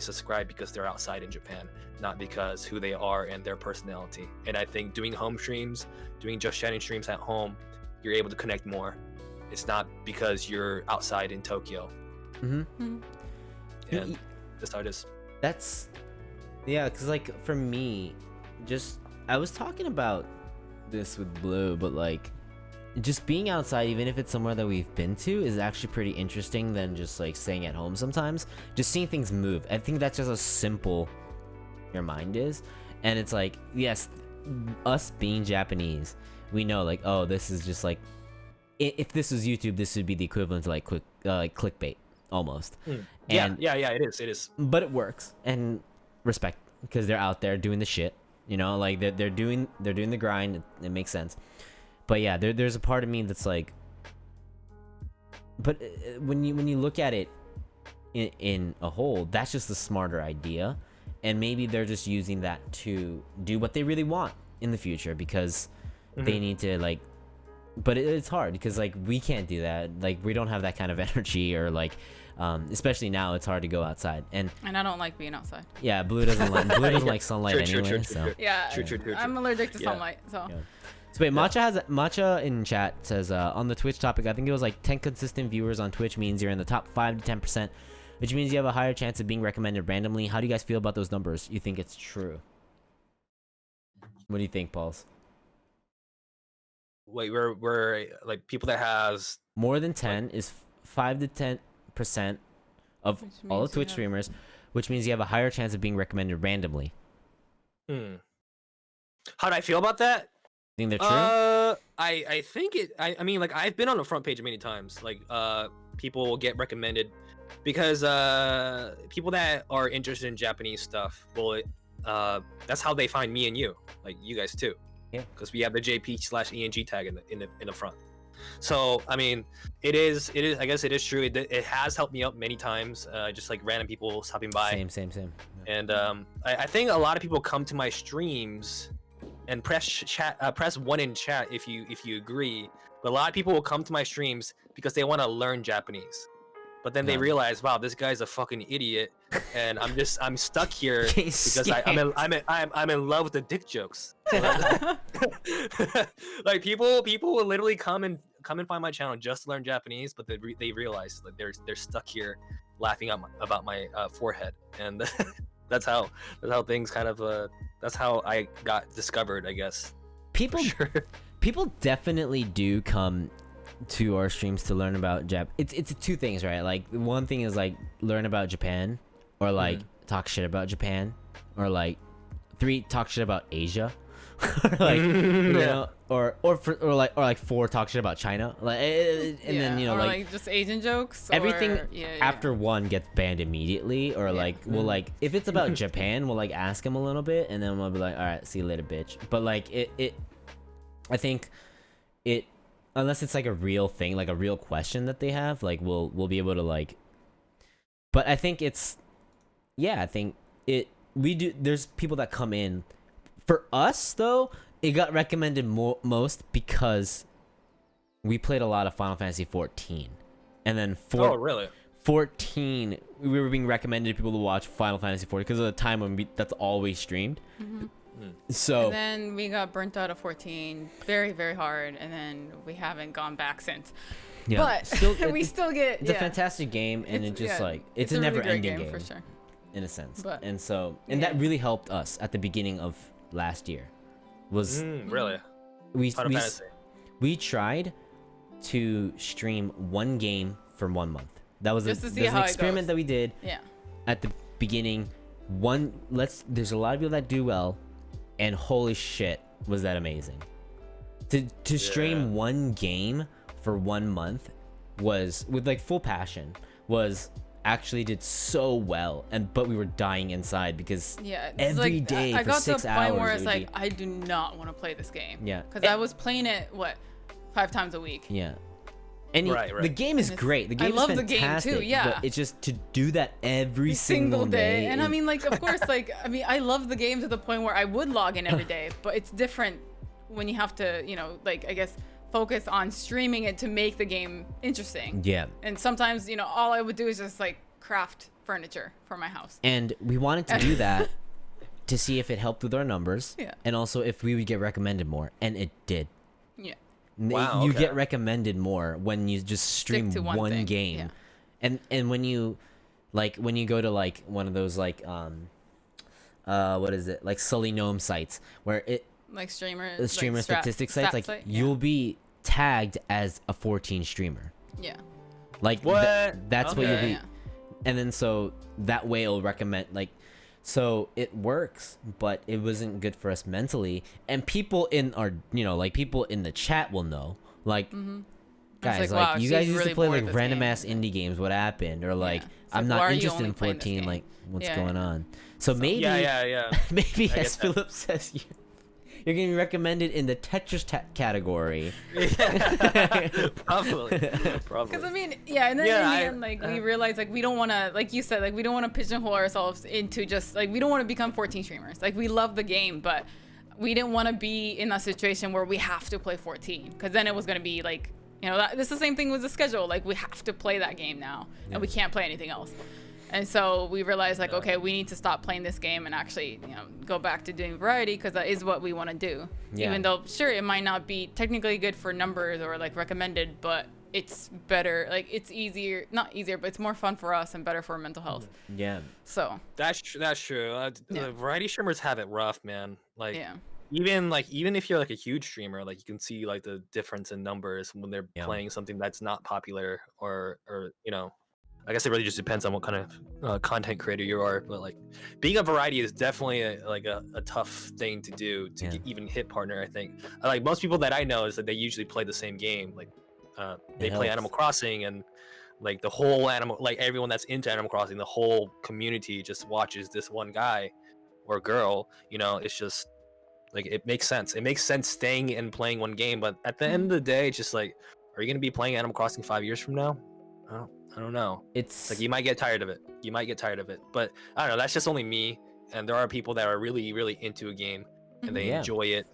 subscribe because they're outside in Japan, not because who they are and their personality. And I think doing home streams, doing just chatting streams at home, you're able to connect more. It's not because you're outside in Tokyo. And that's how it is. That's because like for me, just I was talking about this with Blue, but like just being outside, even if it's somewhere that we've been to, is actually pretty interesting than just like staying at home sometimes. Just seeing things move. I think that's just how simple your mind is. And it's like, yes, us being Japanese, we know like, oh, this is just like, if this was YouTube, this would be the equivalent to like clickbait almost. And it is. But it works, and respect, because they're out there doing the shit, like they're doing the grind. It makes sense. But yeah, there's a part of me that's like, but when you look at it, in a whole, that's just a smarter idea, and maybe they're just using that to do what they really want in the future because they need to like. But it's hard because like we can't do that. Like we don't have that kind of energy, or like, especially now it's hard to go outside. And I don't like being outside. yeah, Blue doesn't like sunlight anyway. So Yeah, True. I'm allergic to sunlight. So yeah. So wait, Matcha in chat says on the Twitch topic, I think it was like 10 consistent viewers on Twitch means you're in the top 5 to 10%, which means you have a higher chance of being recommended randomly. How do you guys feel about those numbers? You think it's true? What do you think, Pauls? Wait, we're like people that has More than 10 is 5 to 10% of Which all means the Twitch you have- streamers, which means you have a higher chance of being recommended randomly. How do I feel about that? Think they're true? I think it. I mean, like I've been on the front page many times. Like, people will get recommended because people that are interested in Japanese stuff will. That's how they find me and you, like you guys too. Yeah. Because we have the JP/ENG tag in the front. So I mean, it is. I guess it is true. It has helped me out many times. Just like random people stopping by. Same. Yeah. And I think a lot of people come to my streams and press 1 in chat if you agree. But a lot of people will come to my streams because they want to learn Japanese. But then they realize, wow, this guy's a fucking idiot, and I'm stuck here because I'm in love with the dick jokes. Like people will literally come and find my channel just to learn Japanese, but they realize that they're stuck here laughing about my forehead, and that's how things kind of that's how I got discovered, I guess. People definitely do come to our streams to learn about it's two things, right? Like one thing is like learn about Japan, or like talk shit about Japan, or like 3 talk shit about Asia, or like you know, or like 4 talk shit about China, like and then you know or like just Asian jokes. everything or, after 1 gets banned immediately, or like we'll like if it's about Japan we'll like ask him a little bit and then we'll be like, all right, see you later, bitch. But like I think it, unless it's like a real thing, like a real question that they have, like we'll be able to like. But I think it's, yeah, I think we do. There's people that come in. For us though, it got recommended most because we played a lot of Final Fantasy 14, and then 14 we were being recommended to people to watch Final Fantasy 14 because of the time when that's all we streamed. So and then we got burnt out of 14 very, very hard, and then we haven't gone back since. yeah, But we still get. It's a fantastic game, and it's just like it's a really great never-ending game for sure. in a sense. But, and so that really helped us at the beginning of last year. Was really we tried to stream 1 game for 1 month. That was Just to see there's an how it experiment goes. that we did Yeah. at the beginning. There's a lot of people that do well, and holy shit, was that amazing. To stream 1 game for 1 month was with like full passion, was actually did so well, but we were dying inside because every day I for got 6 to a point hours where it it's would like I do not want to play this game. Yeah. Because I was playing it 5 times a week. Yeah. And Right. the game is great. The game I love is the game, too, fantastic. yeah. But it's just to do that every Single day. And I is- mean, like, of course, like, I mean, I love the game to the point where I would log in every day, but it's different when you have to, you know, like, I guess, focus on streaming it to make the game interesting. yeah. And sometimes, you know, all I would do is just, like, craft furniture for my house. And we wanted to do that to see if it helped with our numbers. Yeah. And also if we would get recommended more. And it did. Yeah. Wow, You okay. get recommended more when you just stream to one one thing, game. yeah. And when you go to like one of those like what is it, like Sully Gnome sites where it Like streamer statistics sites, like site, you'll be tagged as a 14 streamer. Yeah. Like What? that's what you'll Okay. be. Yeah. And then so that way it'll recommend like, so it works, but it wasn't good for us mentally. And people in our, you know, like people in the chat will know, like, guys, like, wow, you she's guys used really to play bored like of this random game. ass indie games. What happened? Or like, It's I'm like, why not are you interested only in playing this 14. game? Like, what's Yeah. going on? So maybe, Yeah. maybe I as get that. Philip says, You're getting recommended in the Tetris category. Probably. Because I mean, yeah, and then in the end, like we realized, like we don't want to, like you said, like we don't want to pigeonhole ourselves into just like we don't want to become 14 streamers. Like we love the game, but we didn't want to be in a situation where we have to play 14, because then it was gonna be like, you know, this is the same thing with the schedule. Like we have to play that game now, and we can't play anything else. And so we realized, like, okay, we need to stop playing this game and actually, you know, go back to doing variety, because that is what we want to do. Yeah. Even though, sure, it might not be technically good for numbers or like recommended, but it's better. Like it's easier, not easier, but it's more fun for us and better for our mental health. Yeah. So That's true. The variety streamers have it rough, man. Like yeah, even if you're like a huge streamer, like you can see like the difference in numbers when they're playing something that's not popular, or you know, I guess it really just depends on what kind of content creator you are. But like being a variety is definitely a tough thing to do to even hit partner. I think like most people that I know is that they usually play the same game. Like they play Animal Crossing, and like the whole like everyone that's into Animal Crossing, the whole community just watches this one guy or girl. You know, it's just like it makes sense. It makes sense staying and playing one game. But at the end of the day, it's just like, are you gonna be playing Animal Crossing 5 years from now? I don't know. It's like you might get tired of it. But I don't know. That's just only me. And there are people that are really, really into a game and they enjoy it,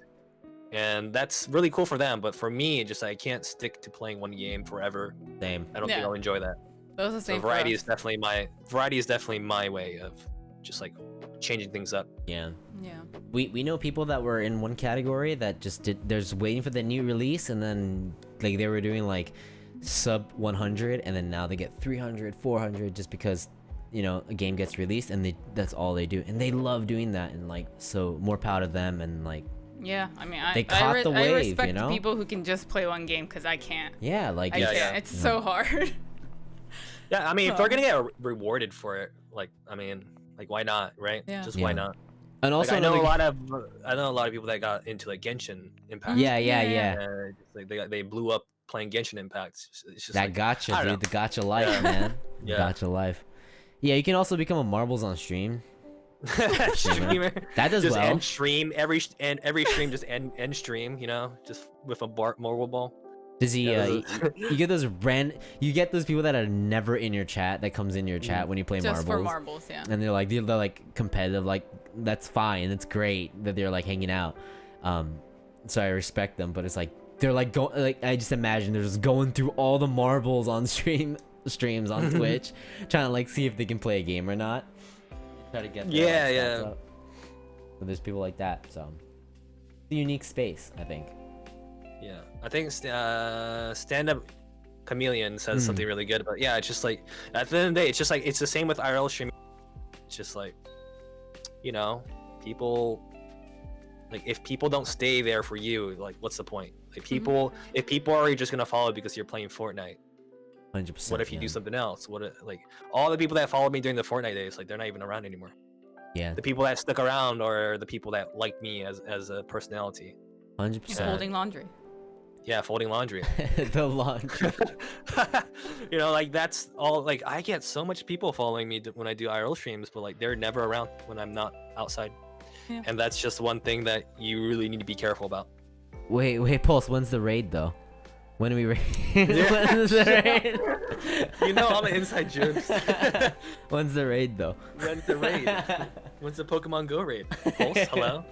and that's really cool for them. But for me, just I can't stick to playing one game forever. Same. I don't think I'll enjoy that. that was the same. So variety is definitely my way of just like changing things up. Yeah. Yeah. We know people that were in one category that they're just waiting for the new release, and then like they were doing like sub 100, and then now they get 300, 400 just because, you know, a game gets released, and that's all they do, and they love doing that, and like, so more proud of them. And like, yeah, I mean, they caught the wave, I respect you know? people who can just play one game, because I can't. Yeah, like I can't. It's so hard. Yeah, I mean, if they're gonna get rewarded for it, like, I mean, like, why not, right? Yeah. Just why not? And also, like, I know a lot of people that got into like Genshin Impact. Yeah. And, like they blew up playing Genshin Impact. It's just That like, gotcha, dude. The gotcha life, man. Yeah. Gotcha life. Yeah, you can also become a marbles on stream. Streamer. That does just well. end stream every stream, just end stream. You know, just with a marble ball. Does he? You get those people that are never in your chat that comes in your chat when you play Just marbles. for marbles, yeah. And they're like competitive. Like, that's fine. It's great that they're like hanging out. So I respect them, but it's like they're like I just imagine they're just going through all the marbles on streams on Twitch, trying to like see if they can play a game or not. Try to get their up. So there's people like that. So it's a unique space, I think. Yeah, I think stand-up chameleon says something really good, but yeah, it's just like at the end of the day, it's just like it's the same with IRL streaming. It's just like, you know, people, like, if people don't stay there for you, like, what's the point? Like, if people are just gonna follow because you're playing Fortnite, 100%. what if you do something else? Like all the people that followed me during the Fortnite days, like, they're not even around anymore. Yeah. The people that stuck around are the people that liked me as a personality. 100%. Folding laundry. Yeah, folding laundry. The laundry. You know, like, that's all. Like, I get so much people following me when I do IRL streams, but like they're never around when I'm not outside. Yeah. And that's just one thing that you really need to be careful about. Wait, Pulse, when's the raid though? When do we raid? When's the raid? You know all the inside jokes. When's the raid though? When's the raid? When's the Pokemon Go raid? Pulse, hello?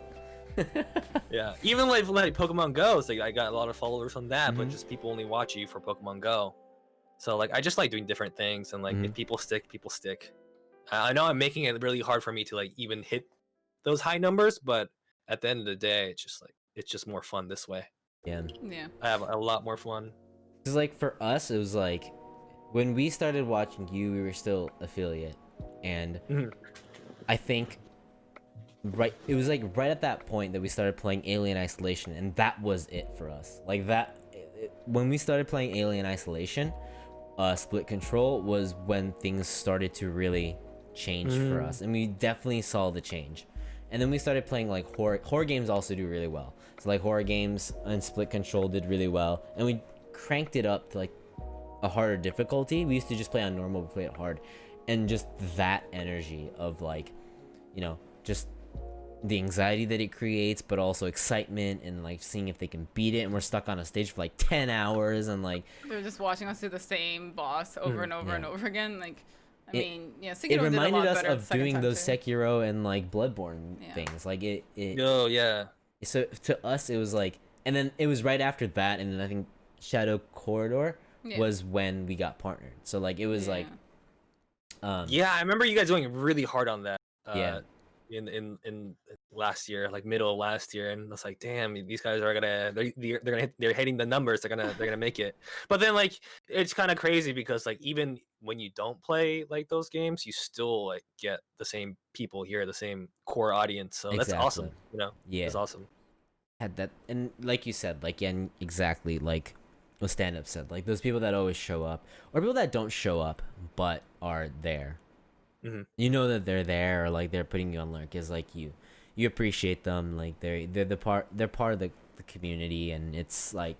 Yeah, even like Pokemon Go, it's like I got a lot of followers on that, but just people only watch you for Pokemon Go. So like I just like doing different things, and like if people stick, people stick. I know I'm making it really hard for me to like even hit those high numbers, but at the end of the day, it's just more fun this way. Yeah. I have a lot more fun. Because like for us, it was like when we started watching you, we were still affiliate, and I think it was like right at that point that we started playing Alien Isolation, and that was it for us. Like when we started playing Alien Isolation, Split Control was when things started to really change for us, and we definitely saw the change. And then we started playing like horror games also do really well. So like horror games and Split Control did really well, and we cranked it up to like a harder difficulty. We used to just play on normal, we played it hard, and just that energy of like, you know, just the anxiety that it creates, but also excitement and like seeing if they can beat it. And we're stuck on a stage for like 10 hours and like They're just watching us do the same boss over and over and over again. Like, I mean, yeah, it Sekiro did a reminded lot us better the of second doing time, those too. Sekiro and like Bloodborne Yeah. things. Like it Oh yeah. so to us it was like, and then it was right after that, and then I think Shadow Corridor Yeah. was when we got partnered. So like it was Yeah. like Yeah, I remember you guys going really hard on that. Yeah. In last year, like middle of last year, and I was like, damn, these guys are gonna they're hitting the numbers. They're gonna make it. But then like it's kind of crazy because like even when you don't play like those games, you still like get the same people here, the same core audience. So that's awesome. Exactly. You know, Yeah. it's awesome. Had that, and like you said, like, and exactly like what stand up said, like those people that always show up or people that don't show up but are there. You know that they're there, or like they're putting you on lurk, is like you appreciate them, like they're part of the community, and it's like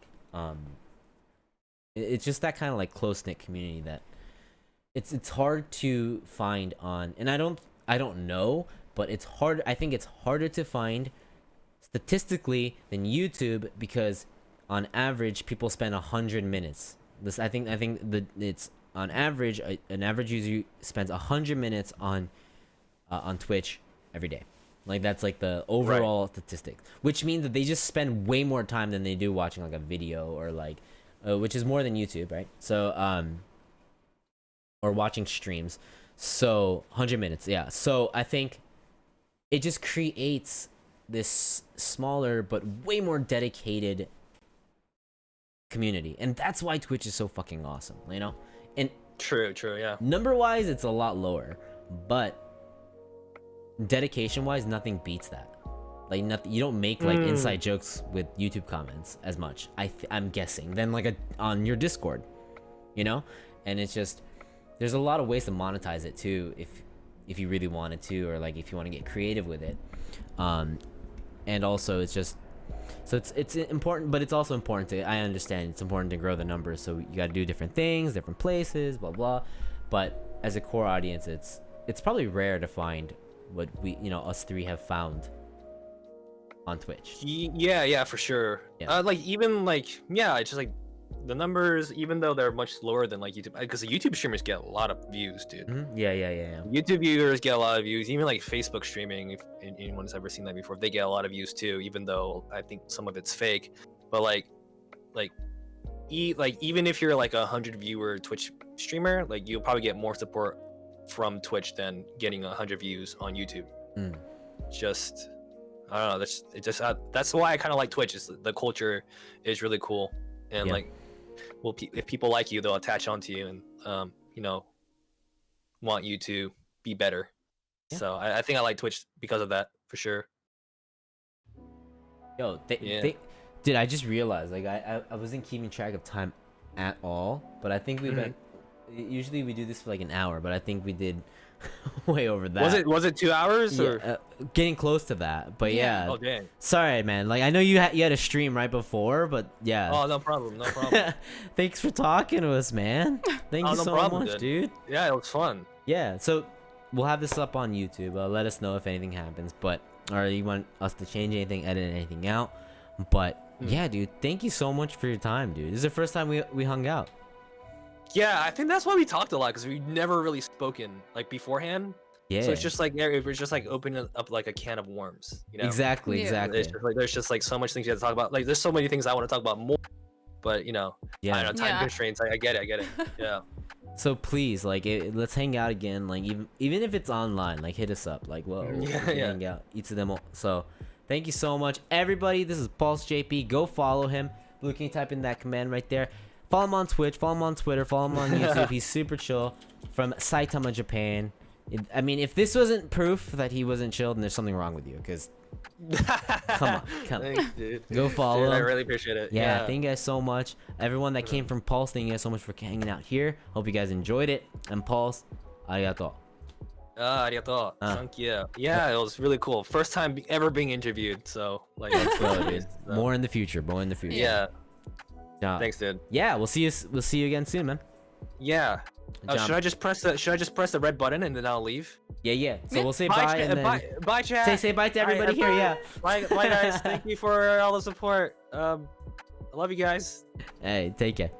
it's just that kind of like close-knit community that it's hard to find on, and I don't know, but it's hard. I think it's harder to find statistically than YouTube, because on average people spend 100 minutes. I think it's on average an average user spends 100 minutes on Twitch every day. Like that's like the overall statistic, which means that they just spend way more time than they do watching like a video, or like which is more than YouTube, right? So or watching streams. So 100 minutes, yeah. So I think it just creates this smaller but way more dedicated community, and that's why Twitch is so fucking awesome, you know. And True, yeah. number wise it's a lot lower, but dedication wise nothing beats that. Like nothing, you don't make like inside jokes with YouTube comments as much, I'm guessing, than like on your Discord, you know. And it's just, there's a lot of ways to monetize it too, if you really wanted to, or like if you want to get creative with it. And also it's just, so it's important, but it's also important to, I understand it's important to grow the numbers, so you got to do different things, different places, blah blah. But as a core audience, it's probably rare to find what we, you know, us three have found on Twitch. Yeah, for sure. Yeah. Like even like, yeah, it's just like the numbers, even though they're much lower than like YouTube, because the YouTube streamers get a lot of views, dude. Yeah. YouTube viewers get a lot of views. Even like Facebook streaming, if anyone's ever seen that before, they get a lot of views too, even though I think some of it's fake. But like even if you're like a 100 viewer Twitch streamer, like you'll probably get more support from Twitch than getting 100 views on YouTube. Just, I don't know, that's why I kind of like Twitch, is the culture is really cool, and like, well, if people like you, they'll attach onto you, and you know, want you to be better. So I think I like Twitch because of that, for sure. Yo, dude, I just realized, like, I wasn't keeping track of time at all, but I think we've been, usually we do this for like an hour, but I think we did way over that. Was it 2 hours, or getting close to that? But yeah. Oh dang. Sorry, man. Like, I know you had a stream right before, but yeah. Oh, no problem. Thanks for talking to us, man. Thank you no so problem, much, dude. Yeah, it was fun. Yeah. So we'll have this up on YouTube. Let us know if anything happens, but, or you want us to change anything, edit anything out. But yeah, dude, thank you so much for your time, dude. This is the first time we hung out. Yeah, I think that's why we talked a lot, because we've never really spoken like beforehand. Yeah. So it's just like, it was just like opening up like a can of worms, you know? Exactly. Yeah. Exactly. There's just like so much things you have to talk about. Like there's so many things I want to talk about more, but you know, Yeah. I don't know, time Yeah. constraints. I get it. Yeah. So please, like, let's hang out again. Like, even if it's online, like, hit us up. Like, whoa, we can hang out. So, thank you so much, everybody. This is PulseJP. Go follow him. Blue, can you type in that command right there? Follow him on Twitch. Follow him on Twitter. Follow him on YouTube. He's super chill, from Saitama, Japan. I mean, if this wasn't proof that he wasn't chill, then there's something wrong with you. Cause come on. Thanks, dude. Go follow him. I really appreciate it. Yeah, thank you guys so much. Everyone that came from Pulse, thank you guys so much for hanging out here. Hope you guys enjoyed it. And Pulse, arigato. Arigato. Thank you. Yeah, it was really cool. First time ever being interviewed. So like, that's Bro, really dude. nice. More in the future. More in the future. Yeah. Yeah. Thanks, dude. Yeah, we'll see you again soon, man. Yeah. Should I just press the red button and then I'll leave? Yeah. So Yeah. we'll say bye, and then bye, chat. say bye to everybody Bye, here. Yeah. Bye, guys. Thank you for all the support. I love you guys. Hey, take care.